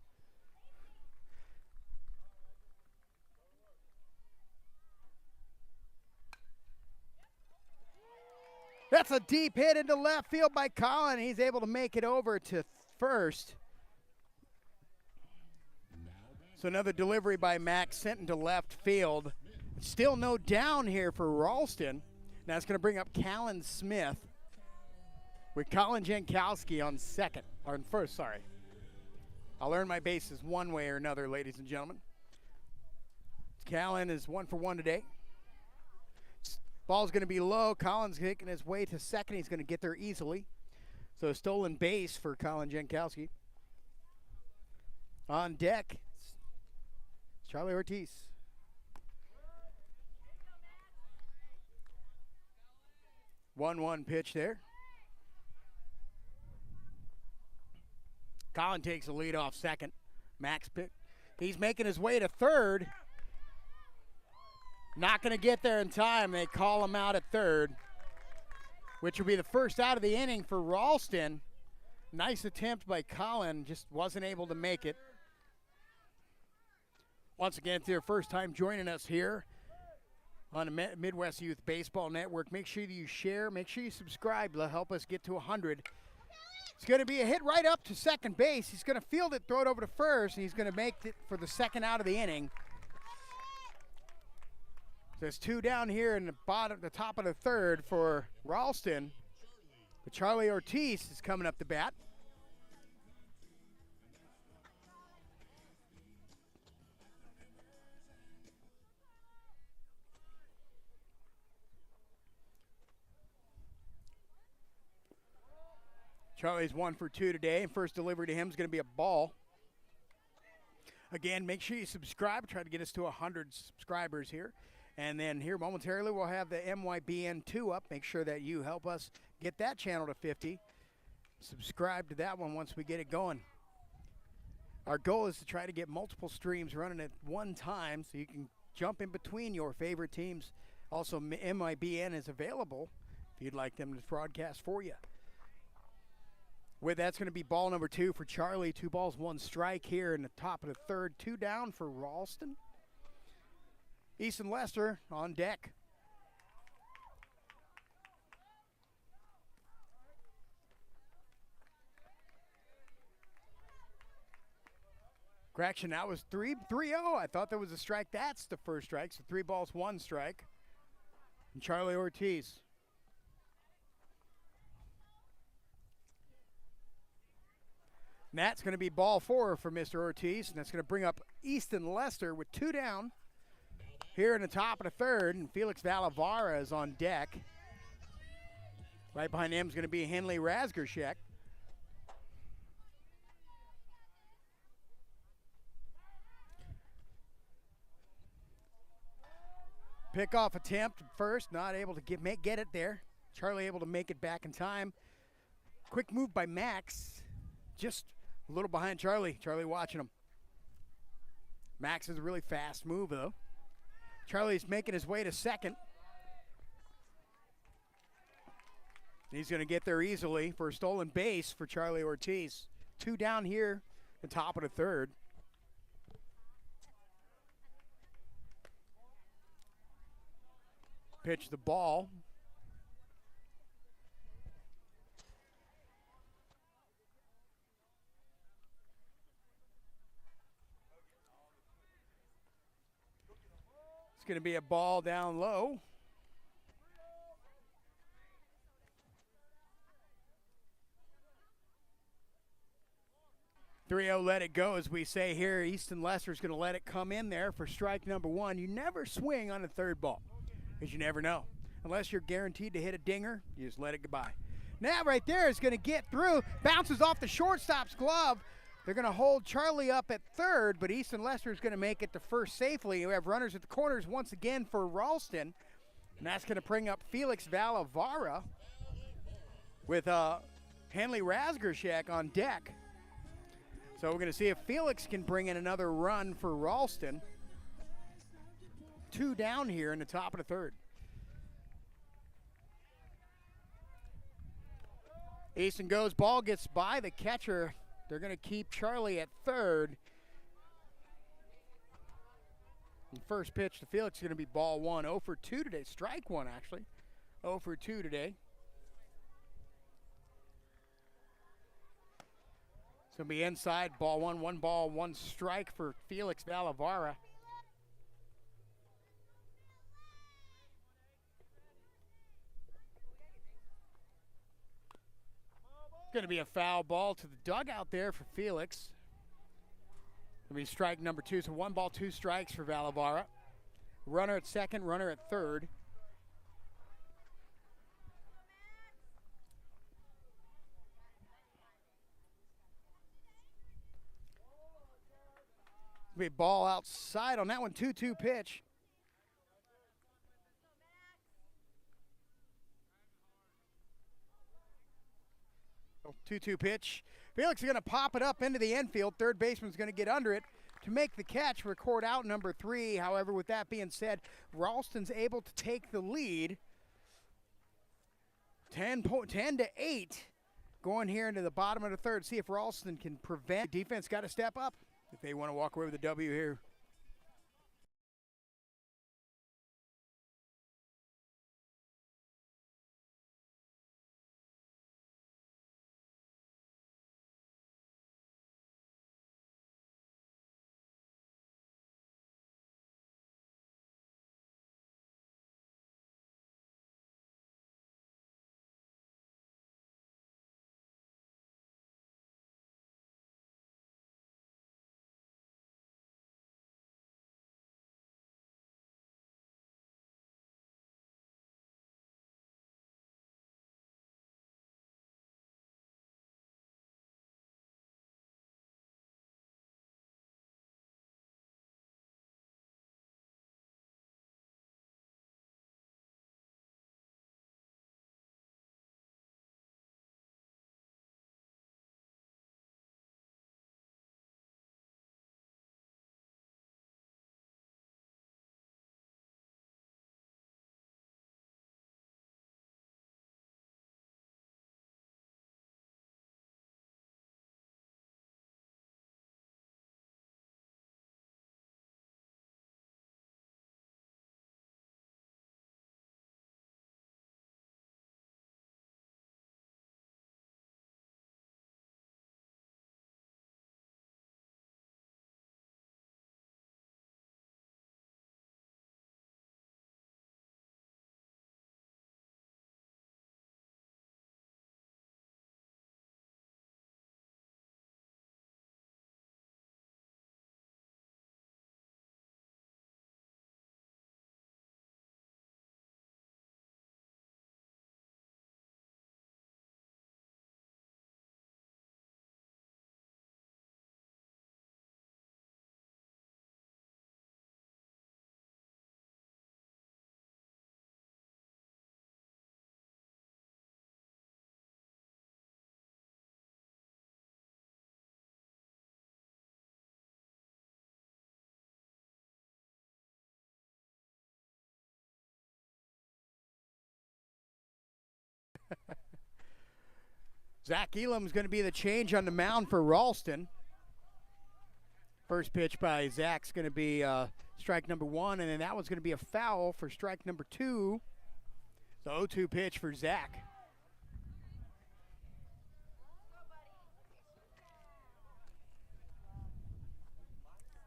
That's a deep hit into left field by Colin. He's able to make it over to first. So another delivery by Max sent into left field. Still no down here for Ralston. Now it's going to bring up Callan Smith with Colin Jankowski on second, or on first, sorry. I'll earn my bases one way or another, ladies and gentlemen. Callan is 1 for 1 today. Ball's going to be low. Colin's taking his way to second. He's going to get there easily. So a stolen base for Colin Jankowski. On deck, Charlie Ortiz. One pitch there. Colin takes the lead off second. Max pick. He's making his way to third. Not going to get there in time. They call him out at third, which will be the first out of the inning for Ralston. Nice attempt by Colin, just wasn't able to make it. Once again, it's your first time joining us here on the Midwest Youth Baseball Network. Make sure that you share. Make sure you subscribe to help us get to 100. It's going to be a hit right up to second base. He's going to field it, throw it over to first, and he's going to make it for the second out of the inning. There's 2 down here in the top of the third for Ralston. But Charlie Ortiz is coming up to bat. Charlie's 1 for 2 today, and first delivery to him is going to be a ball. Again, make sure you subscribe. Try to get us to 100 subscribers here. And then here momentarily we'll have the MYBN 2 up. Make sure that you help us get that channel to 50. Subscribe to that one once we get it going. Our goal is to try to get multiple streams running at one time so you can jump in between your favorite teams. Also, MYBN is available if you'd like them to broadcast for you. With that's going to be ball number 2 for Charlie. 2 balls, 1 strike here in the top of the third. 2 down for Ralston. Easton Lester on deck. Correction, that was 3-0. I thought that was a strike. That's the first strike. So 3 balls, 1 strike. And Charlie Ortiz. And that's going to be ball 4 for Mr. Ortiz. And that's going to bring up Easton Lester with 2 down. Here in the top of the third, and Felix Valavara is on deck. Right behind him is going to be Henley Razgershek. Pickoff attempt first, not able to get it there. Charlie able to make it back in time. Quick move by Max, just a little behind Charlie. Charlie watching him. Max is a really fast move though. Charlie's making his way to second. He's going to get there easily for a stolen base for Charlie Ortiz. 2 down here, the top of the third. Pitch the ball. It's going to be a ball down low. 3-0, let it go, as we say here. Easton Lester's going to let it come in there for strike number 1. You never swing on a third ball, because you never know. Unless you're guaranteed to hit a dinger, you just let it goodbye. Now right there is going to get through. Bounces off the shortstop's glove. They're going to hold Charlie up at third, but Easton Lester is going to make it to first safely. We have runners at the corners once again for Ralston. And that's going to bring up Felix Valavara with Henley Razgershek on deck. So we're going to see if Felix can bring in another run for Ralston. 2 down here in the top of the third. Easton goes, ball gets by the catcher. They're going to keep Charlie at third. And first pitch to Felix is going to be ball 1. 0 for 2 today. Strike 1, actually. 0 for 2 today. It's going to be inside, ball 1. 1 ball, 1 strike for Felix Valavara. Going to be a foul ball to the dugout there for Felix. Going to be strike number 2, so 1 ball, 2 strikes for Valavara. Runner at second, runner at third. Be ball outside on that one. 2-2 pitch. Oh, 2-2 pitch. Felix is going to pop it up into the infield. Third baseman's going to get under it to make the catch. Record out number 3. However, with that being said, Ralston's able to take the lead. 10-8 going here into the bottom of the third. See if Ralston can prevent. Defense got to step up if they want to walk away with a W here. Zach Elam's going to be the change on the mound for Ralston. First pitch by Zach's going to be strike number 1, and then that one's going to be a foul for strike number 2. The 0-2 pitch for Zach.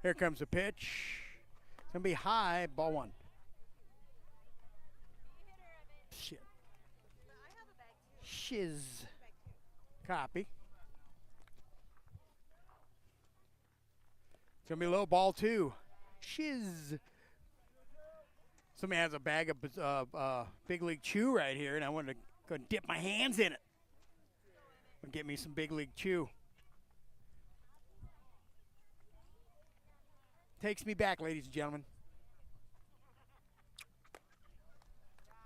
Here comes the pitch. It's going to be high, ball 1. Shit. Shiz. Copy. It's going to be low, ball 2. Shiz. Somebody has a bag of Big League Chew right here, and I wanted to go and dip my hands in it and get me some Big League Chew. Takes me back, ladies and gentlemen.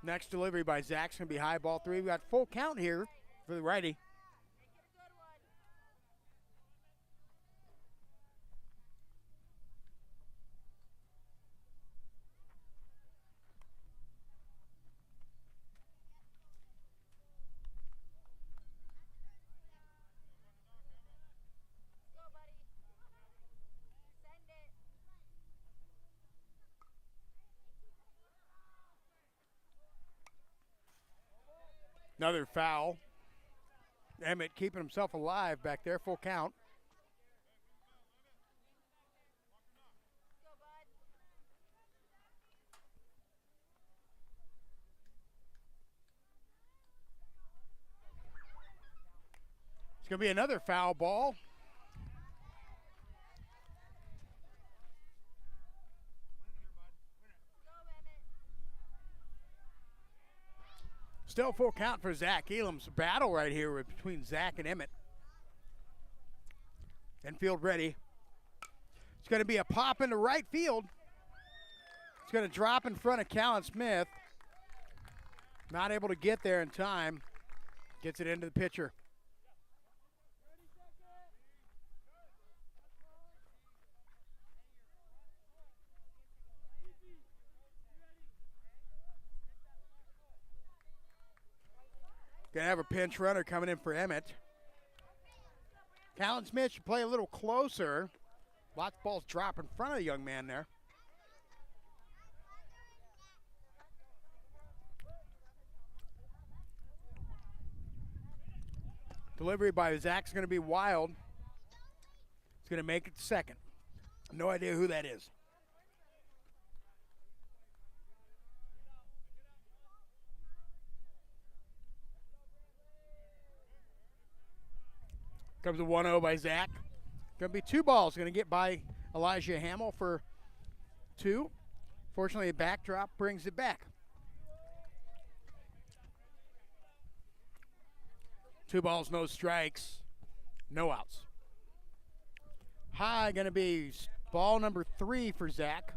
Next delivery by Zach's going to be high, ball 3. We got full count here for the righty. Another foul. Emmett keeping himself alive back there, full count. It's going to be another foul ball. Still full count for Zach Elam's battle right here between Zach and Emmett. Infield ready. It's going to be a pop into right field. It's going to drop in front of Callan Smith. Not able to get there in time. Gets it into the pitcher. Gonna have a pinch runner coming in for Emmett. Callan Smith should play a little closer. Lots of balls drop in front of the young man there. Delivery by Zach's gonna be wild. It's gonna make it second. No idea who that is. Comes a 1-0 by Zach. Going to be 2 balls. Going to get by Elijah Hamill for 2. Fortunately, a backdrop brings it back. 2 balls, no strikes, no outs. High going to be ball number 3 for Zach.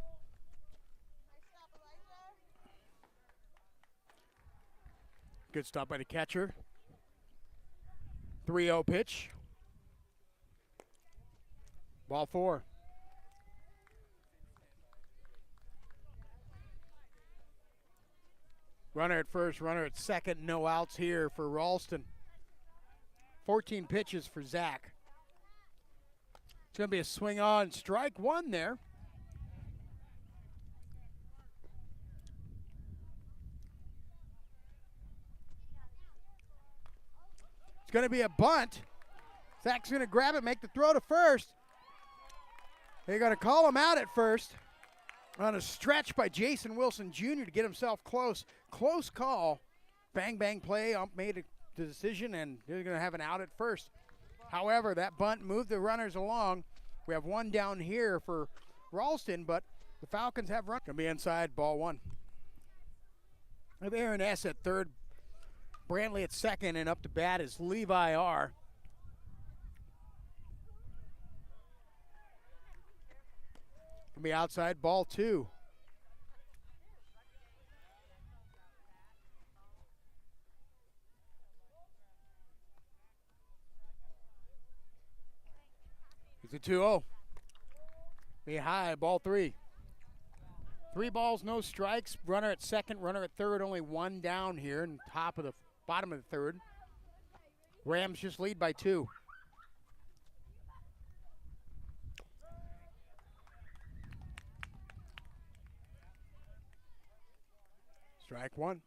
Good stop by the catcher. 3-0 pitch. Ball 4. Runner at first, runner at second. No outs here for Ralston. 14 pitches for Zach. It's going to be a swing on strike 1 there. It's going to be a bunt. Zach's going to grab it, make the throw to first. They're going to call him out at first on a stretch by Jason Wilson Jr. to get himself close. Close call. Bang, bang play. Made the decision, and they're going to have an out at first. However, that bunt moved the runners along. We have 1 down here for Ralston, but the Falcons have run. Going to be inside, ball 1. We have Aaron S. at third. Brantley at second, and up to bat is Levi R. Going to be outside, ball 2. It's a 2-0. Be high, ball 3. 3 balls, no strikes. Runner at second, runner at third. Only 1 down here in bottom of the third. Rams just lead by 2. Strike 1.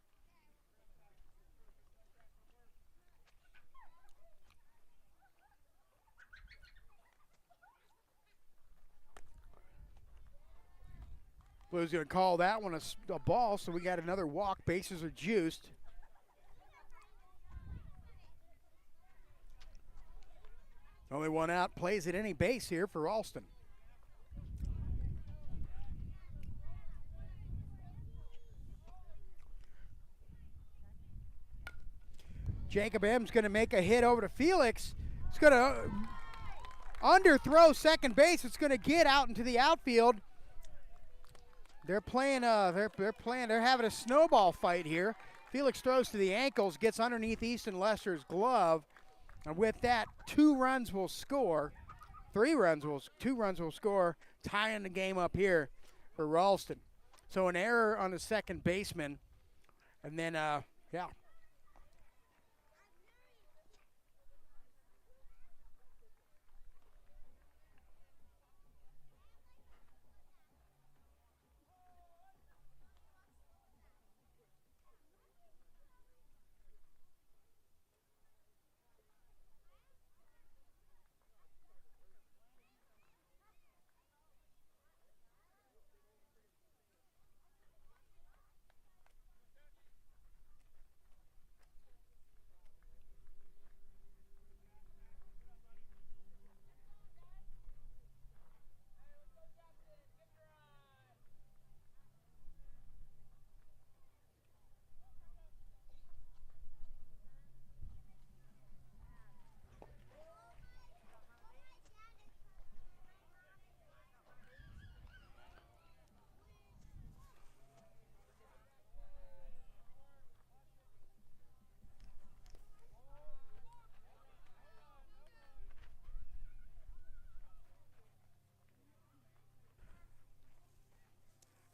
Blue's going to call that one a ball, so we got another walk. Bases are juiced. Only one out. Plays at any base here for Ralston. Jacob M's going to make a hit over to Felix. It's going to underthrow second base. It's going to get out into the outfield. They're playing. They're having a snowball fight here. Felix throws to the ankles, gets underneath Easton Lester's glove, and with that, 2 runs will score. 2 runs will score, tying the game up here for Ralston. So an error on the second baseman, and then yeah.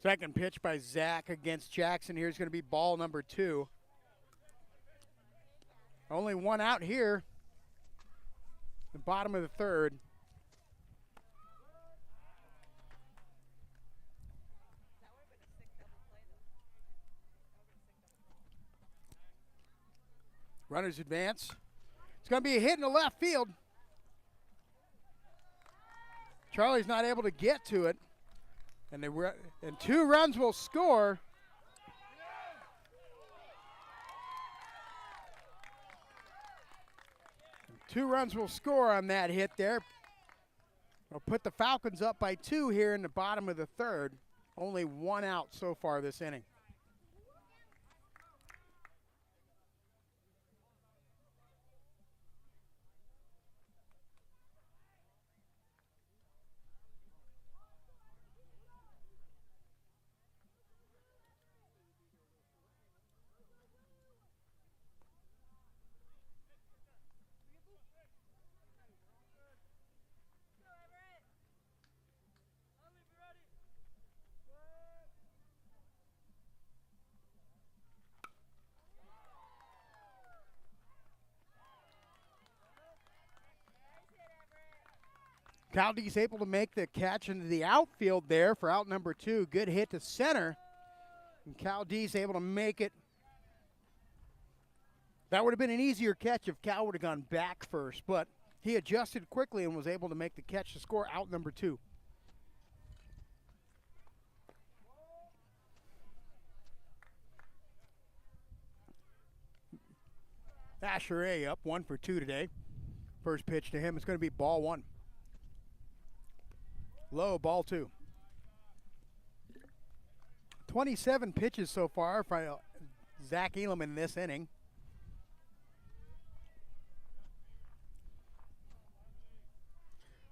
Second pitch by Zach against Jackson. Here's going to be ball number 2. Only one out here. The bottom of the 3rd. Runners advance. It's going to be a hit in the left field. Charlie's not able to get to it. And 2 runs will score. Two runs will score on that hit there. We'll put the Falcons up by 2 here in the bottom of the 3rd. Only one out so far this inning. Calde's able to make the catch into the outfield there for out number 2. Good hit to center. And Calde's able to make it. That would have been an easier catch if Cal would have gone back first, but he adjusted quickly and was able to make the catch to score out number 2. Asher A up 1 for 2 today. First pitch to him is going to be ball 1. Low, ball 2. 27 pitches so far for Zach Elam in this inning.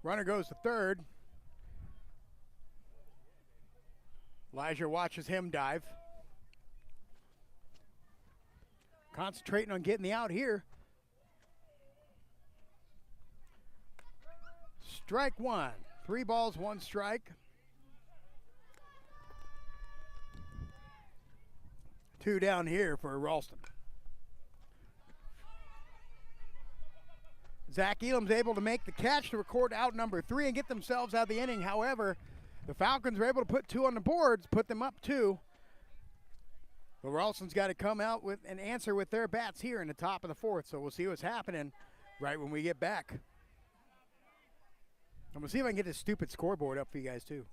Runner goes to third. Elijah watches him dive. Concentrating on getting the out here. Strike 1. 3 balls, 1 strike. 2 down here for Ralston. Zach Elam's able to make the catch to record out number 3 and get themselves out of the inning. However, the Falcons were able to put 2 on the boards, put them up 2. But Ralston's got to come out with an answer with their bats here in the top of the 4th. So we'll see what's happening right when we get back. I'm going to see if I can get this stupid scoreboard up for you guys too.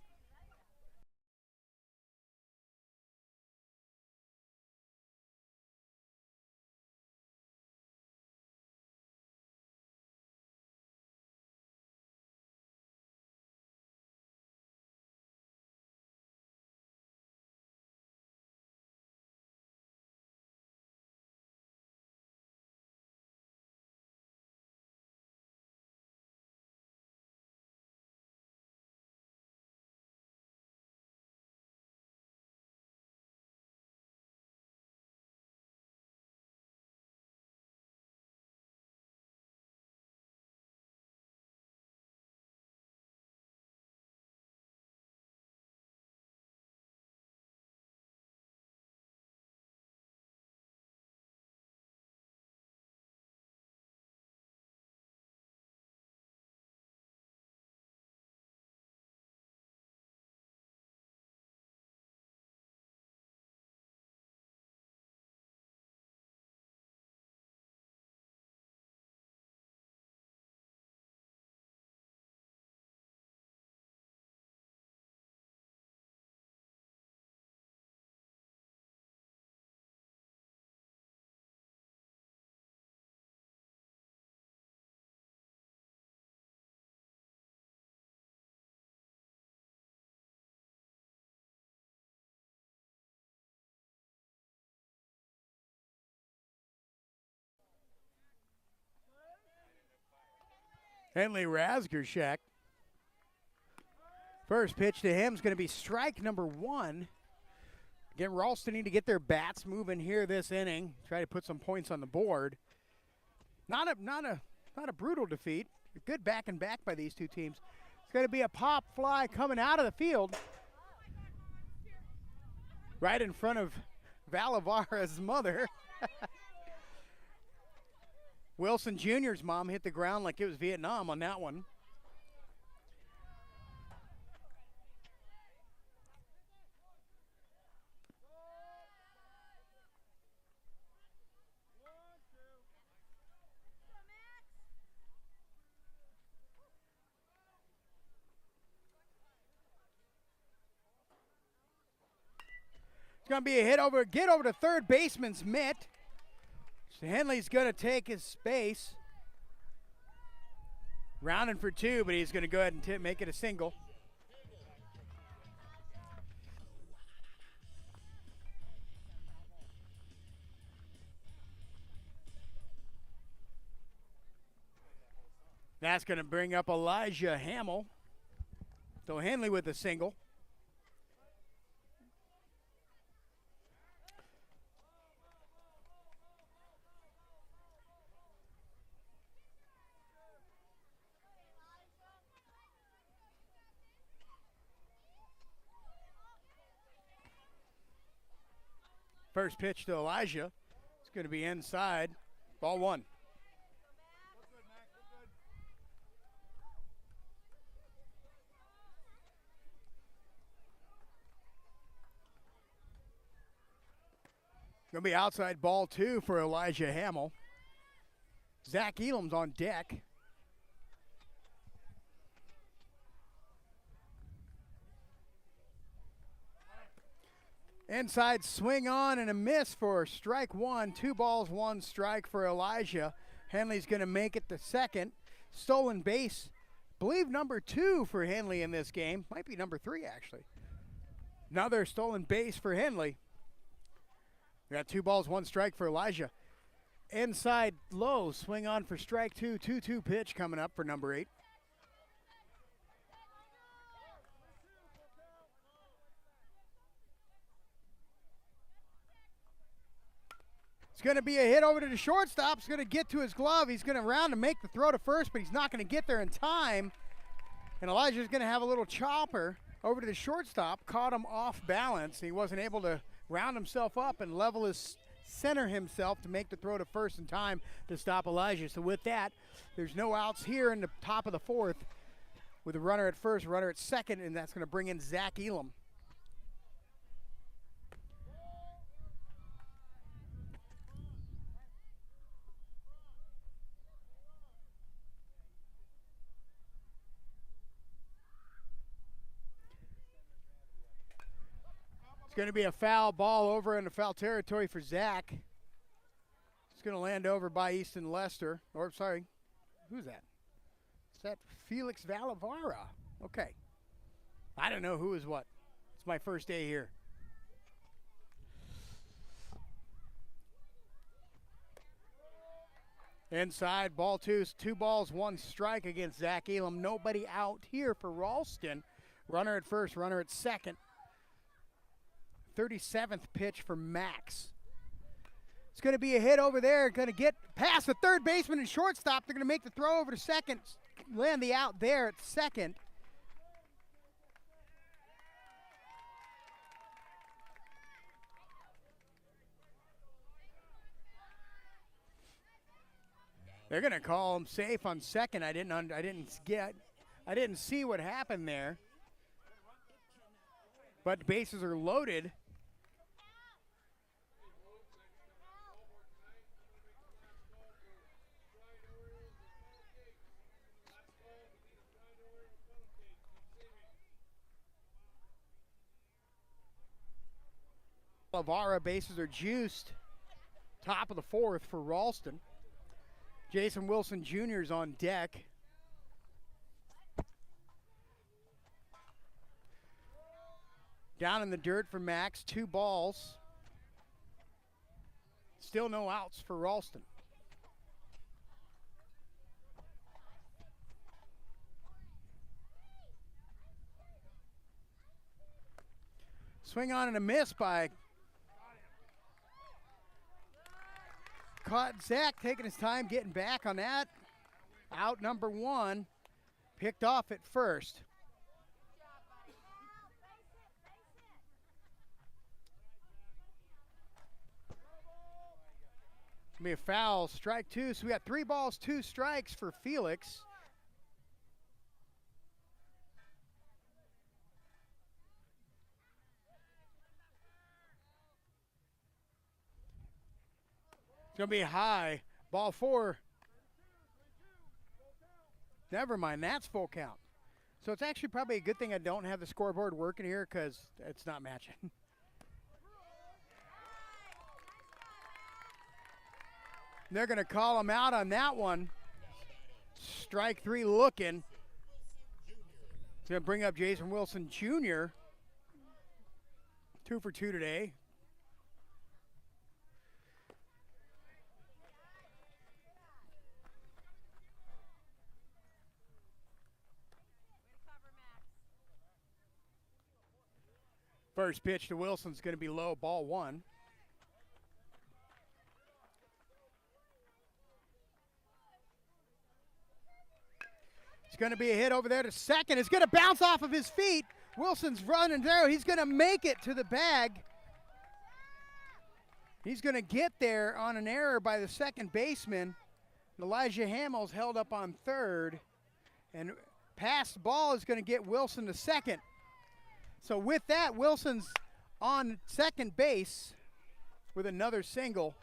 Henley Razgershek. First pitch to him is going to be strike number 1. Again, Ralston need to get their bats moving here this inning. Try to put some points on the board. Not a brutal defeat. A good back and back by these two teams. It's going to be a pop fly coming out of the field. Right in front of Valavara's mother. Wilson Jr.'s mom hit the ground like it was Vietnam on that one. It's going to be a hit over, get over to third baseman's mitt. So Henley's going to take his space. Rounding for 2, but he's going to go ahead and make it a single. That's going to bring up Elijah Hamill. So Henley with a single. First pitch to Elijah. It's going to be inside. Ball 1. Going to be outside ball 2 for Elijah Hamill. Zach Elam's on deck. Inside swing on and a miss for strike 1. 2 balls, 1 strike for Elijah. Henley's going to make it the second. Stolen base, I believe number 2 for Henley in this game. Might be number 3 actually. Another stolen base for Henley. We got 2 balls, 1 strike for Elijah. Inside low, swing on for strike 2. 2-2 pitch coming up for number 8. It's going to be a hit over to the shortstop. It's going to get to his glove. He's going to round and make the throw to first, but he's not going to get there in time. And Elijah's going to have a little chopper over to the shortstop. Caught him off balance. He wasn't able to round himself up and level his center himself to make the throw to first in time to stop Elijah. So with that, there's no outs here in the top of the fourth with a runner at first, runner at second, and that's going to bring in Zach Elam. It's going to be a foul ball over in the foul territory for Zach. It's going to land over by Easton Lester. Or, sorry, who's that? Is that Felix Valavara? Okay. I don't know who is what. It's my first day here. Inside, ball two. 2 balls, 1 strike against Zach Elam. Nobody out here for Ralston. Runner at first, runner at second. 37th pitch for Max. It's going to be a hit over there. Going to get past the third baseman and shortstop. They're going to make the throw over to second. Land the out there at second. They're going to call him safe on second. I didn't see what happened there. But bases are loaded. Lavara, bases are juiced. Top of the fourth for Ralston. Jason Wilson Jr. is on deck. Down in the dirt for Max, 2 balls. Still no outs for Ralston. Swing on and a miss by caught Zach taking his time getting back on that. Out number 1, picked off at first. Gonna be a foul, strike 2. So we got 3 balls, 2 strikes for Felix. It's going to be high. Ball 4. Never mind, that's full count. So it's actually probably a good thing I don't have the scoreboard working here because it's not matching. They're going to call him out on that one. Strike 3 looking. It's going to bring up Jason Wilson Jr. 2 for 2 today. First pitch to Wilson's going to be low, ball 1. It's going to be a hit over there to second. It's going to bounce off of his feet. Wilson's running there. He's going to make it to the bag. He's going to get there on an error by the second baseman. Elijah Hamill's held up on third. And passed ball is going to get Wilson to second. So with that, Wilson's on second base with another single.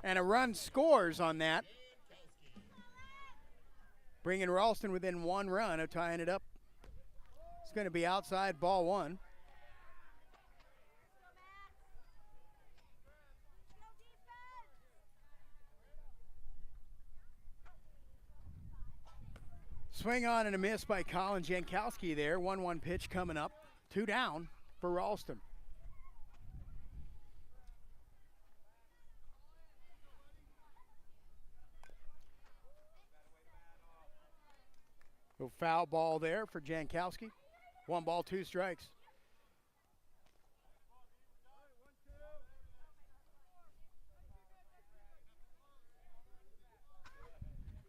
And a run scores on that. Bringing Ralston within 1 run of tying it up. It's going to be outside, ball 1. Swing on and a miss by Colin Jankowski there. 1-1 pitch coming up. 2 down for Ralston. A foul ball there for Jankowski. 1 ball, 2 strikes.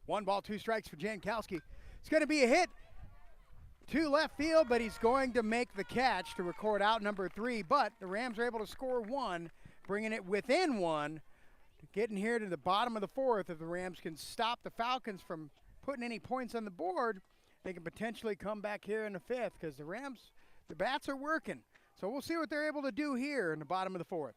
One ball, 2 strikes for Jankowski. It's going to be a hit to left field, but he's going to make the catch to record out number 3. But the Rams are able to score 1 bringing it within one. Getting here to the bottom of the fourth. If the Rams can stop the Falcons from putting any points on the board, they can potentially come back here in the fifth because the Rams, the bats are working. So we'll see what they're able to do here in the bottom of the fourth.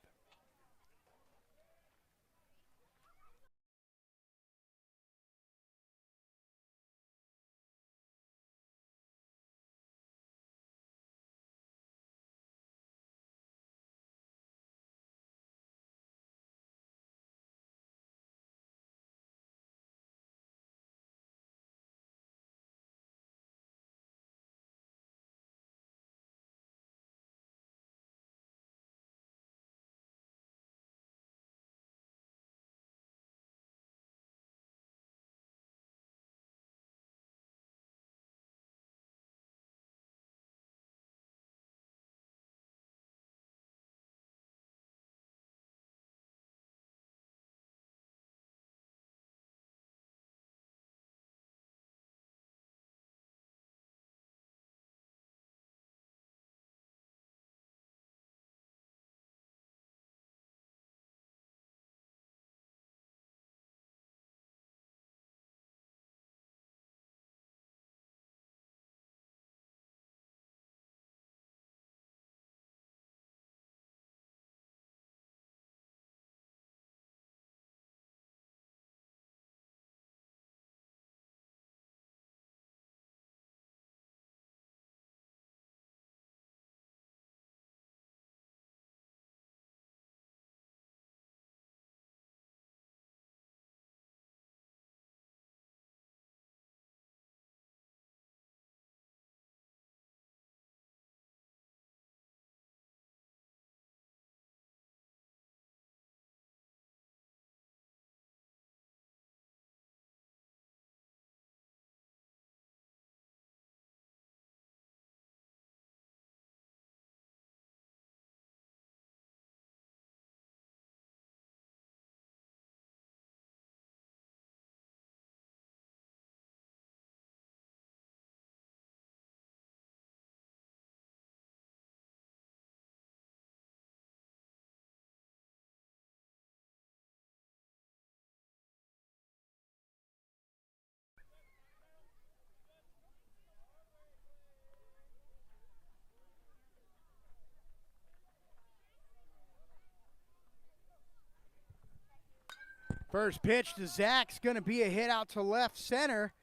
First pitch to Zach's going to be a hit out to left center.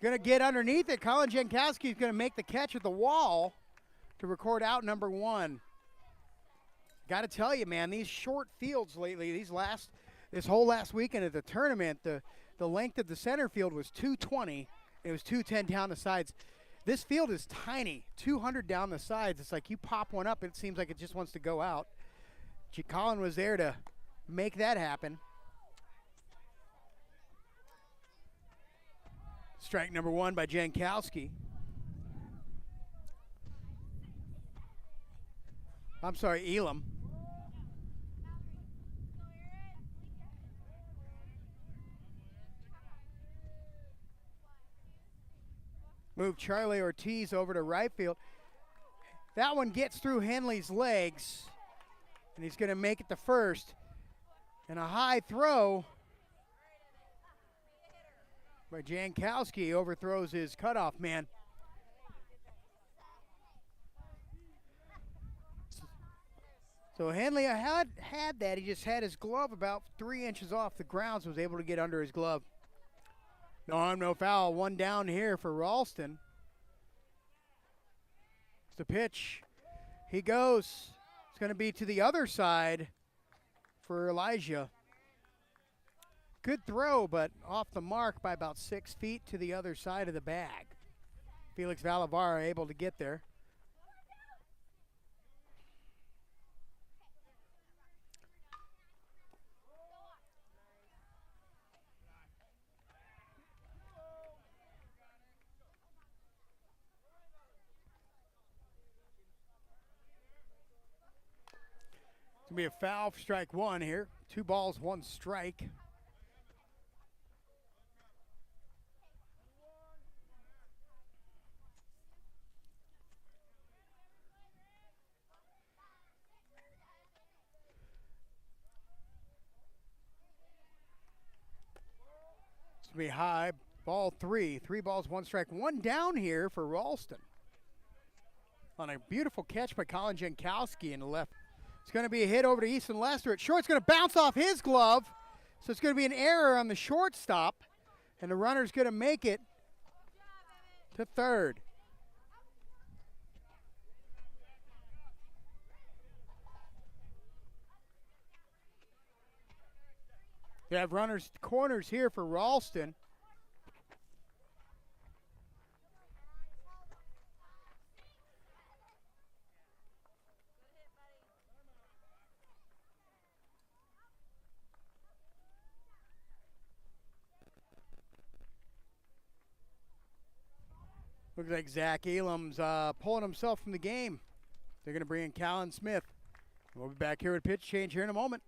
Going to get underneath it. Colin Jankowski is going to make the catch at the wall to record out number one. Got to tell you, man, these short fields lately, this whole last weekend at the tournament, the length of the center field was 220. It was 210 down the sides. This field is tiny, 200 down the sides. It's like you pop one up, it seems like it just wants to go out. Colin was there to make that happen. Strike number one by Jankowski. I'm sorry, Elam. Move Charlie Ortiz over to right field. That one gets through Henley's legs, and he's going to make it to first. And a high throw by Jankowski overthrows his cutoff man. So Henley had that. He just had his glove about 3 inches off the ground, so was able to get under his glove. No harm, no foul. One down here for Ralston. It's the pitch. He goes. It's going to be to the other side for Elijah. Good throw, but off the mark by about 6 feet to the other side of the bag. Felix Valavara able to get there. It's going to be a foul for strike one here. 2 balls, 1 strike. to be high. Ball 3. 3 balls, 1 strike. 1 down here for Ralston. On a beautiful catch by Colin Jankowski in the left. It's going to be a hit over to Easton Lester at short. It's going to bounce off his glove. So it's going to be an error on the shortstop. And the runner's going to make it to third. You have runners corners here for Ralston. Looks like Zach Elam's pulling himself from the game. They're going to bring in Callan Smith. We'll be back here with pitch change here in a moment.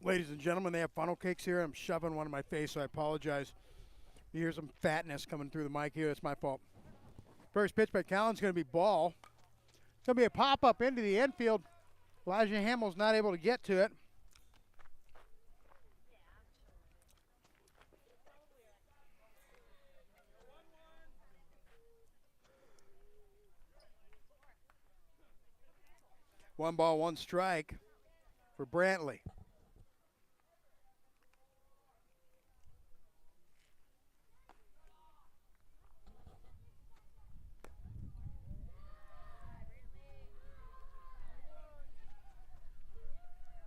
Ladies and gentlemen, they have funnel cakes here. I'm shoving one in my face, so I apologize. You hear some fatness coming through the mic here. That's my fault. First pitch by Callan's going to be ball. It's going to be a pop-up into the infield. Elijah Hamill's not able to get to it. One ball, one strike for Brantley.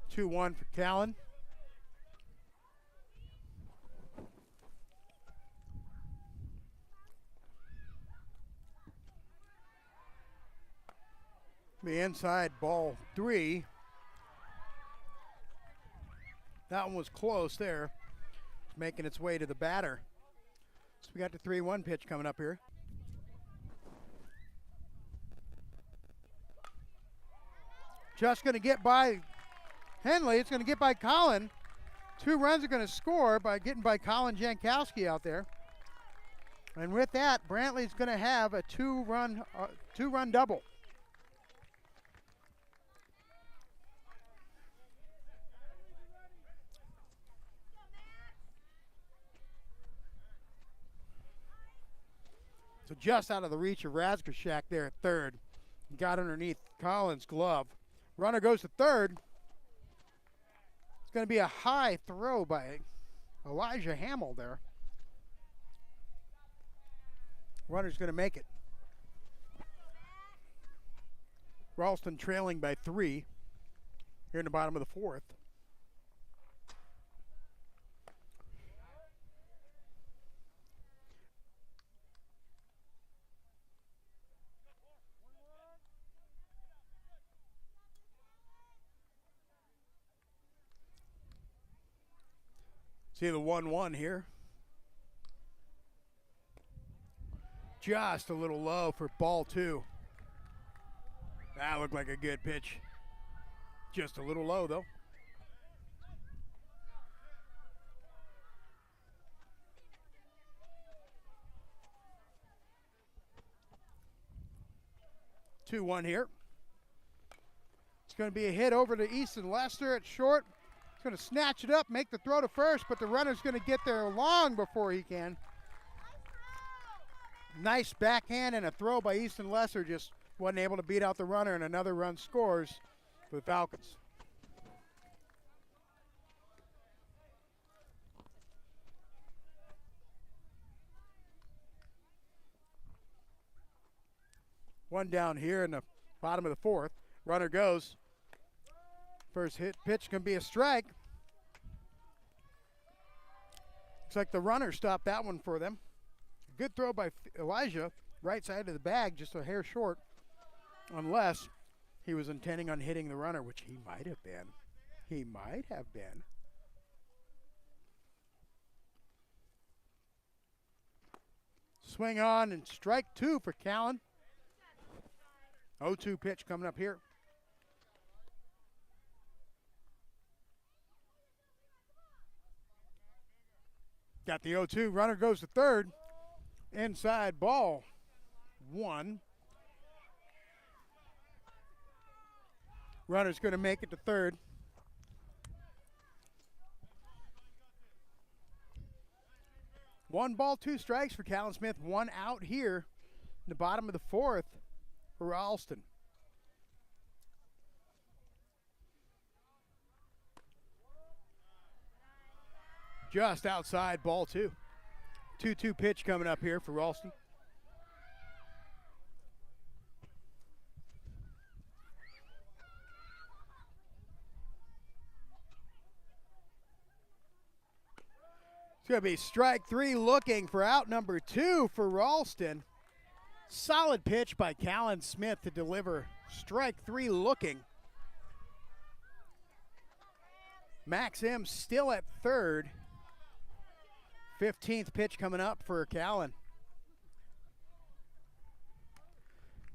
Two one for Callan. The inside ball 3. That one was close there. It's making its way to the batter. So we got the 3-1 pitch coming up here. Just going to get by Henley. It's going to get by Colin. 2 runs are going to score by getting by Colin Jankowski out there. And with that, Brantley's going to have a two-run double. So just out of the reach of Razgashak there at third. Got underneath Collins' glove. Runner goes to third. It's going to be a high throw by Elijah Hamill there. Runner's going to make it. Ralston trailing by 3 here in the bottom of the 4th. See the 1-1 here. Just a little low for ball 2. That looked like a good pitch. Just a little low, though. Two one here. It's going to be a hit over to Easton Lester at short. He's going to snatch it up, make the throw to first, but the runner's going to get there long before he can. Nice backhand and a throw by Easton Lester, just wasn't able to beat out the runner, and another run scores for the Falcons. One down here in the bottom of the 4th. Runner goes. First hit pitch can be a strike. Looks like the runner stopped that one for them. Good throw by Elijah. Right side of the bag, just a hair short. Unless he was intending on hitting the runner, which he might have been. He might have been. Swing on and strike 2 for Callan. 0-2 pitch coming up here. Got the 0-2. Runner goes to third. Inside ball 1. Runner's going to make it to third. One ball, 2 strikes for Callan Smith. 1 out here in the bottom of the 4th for Ralston. Just outside ball 2. 2-2 pitch coming up here for Ralston. It's going to be strike 3 looking for out number 2 for Ralston. Solid pitch by Callan Smith to deliver strike 3 looking. Max M still at third. 15th pitch coming up for Callan.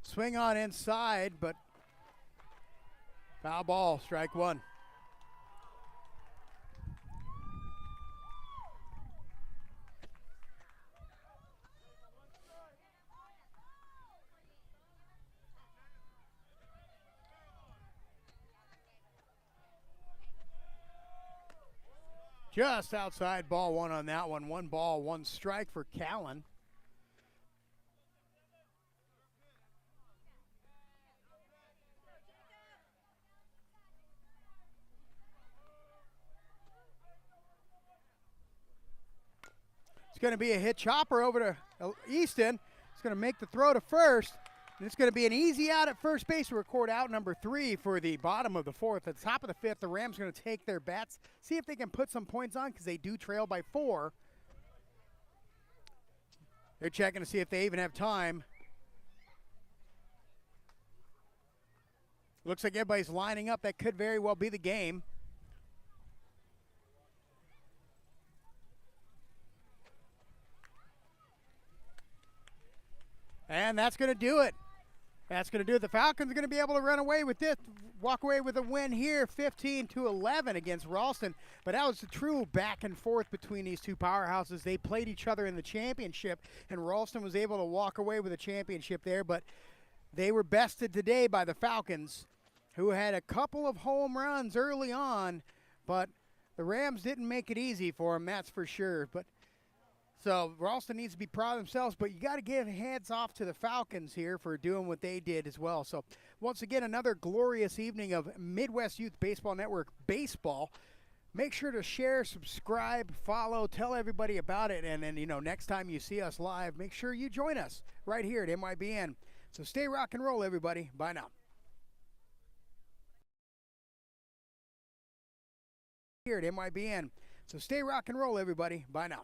Swing on inside, but foul ball, strike 1. Just outside ball 1 on that one. 1 ball, 1 strike for Callan. It's going to be a hit chopper over to Easton. It's going to make the throw to first. And it's going to be an easy out at first base to record out number 3 for the bottom of the 4th. At the top of the 5th, the Rams are going to take their bats, see if they can put some points on because they do trail by 4. They're checking to see if they even have time. Looks like everybody's lining up. That could very well be the game. And that's going to do it. That's going to do it. The Falcons are going to be able to run away with this, walk away with a win here, 15-11 against Ralston. But that was a true back and forth between these two powerhouses. They played each other in the championship, and Ralston was able to walk away with a championship there. But they were bested today by the Falcons, who had a couple of home runs early on, but the Rams didn't make it easy for them, that's for sure. But so Ralston needs to be proud of themselves, but you got to give heads off to the Falcons here for doing what they did as well. So once again, another glorious evening of Midwest Youth Baseball Network baseball. Make sure to share, subscribe, follow, tell everybody about it. And then, next time you see us live, make sure you join us right here at MYBN. So stay rock and roll, everybody. Bye now. Here at MYBN. So stay rock and roll, everybody. Bye now.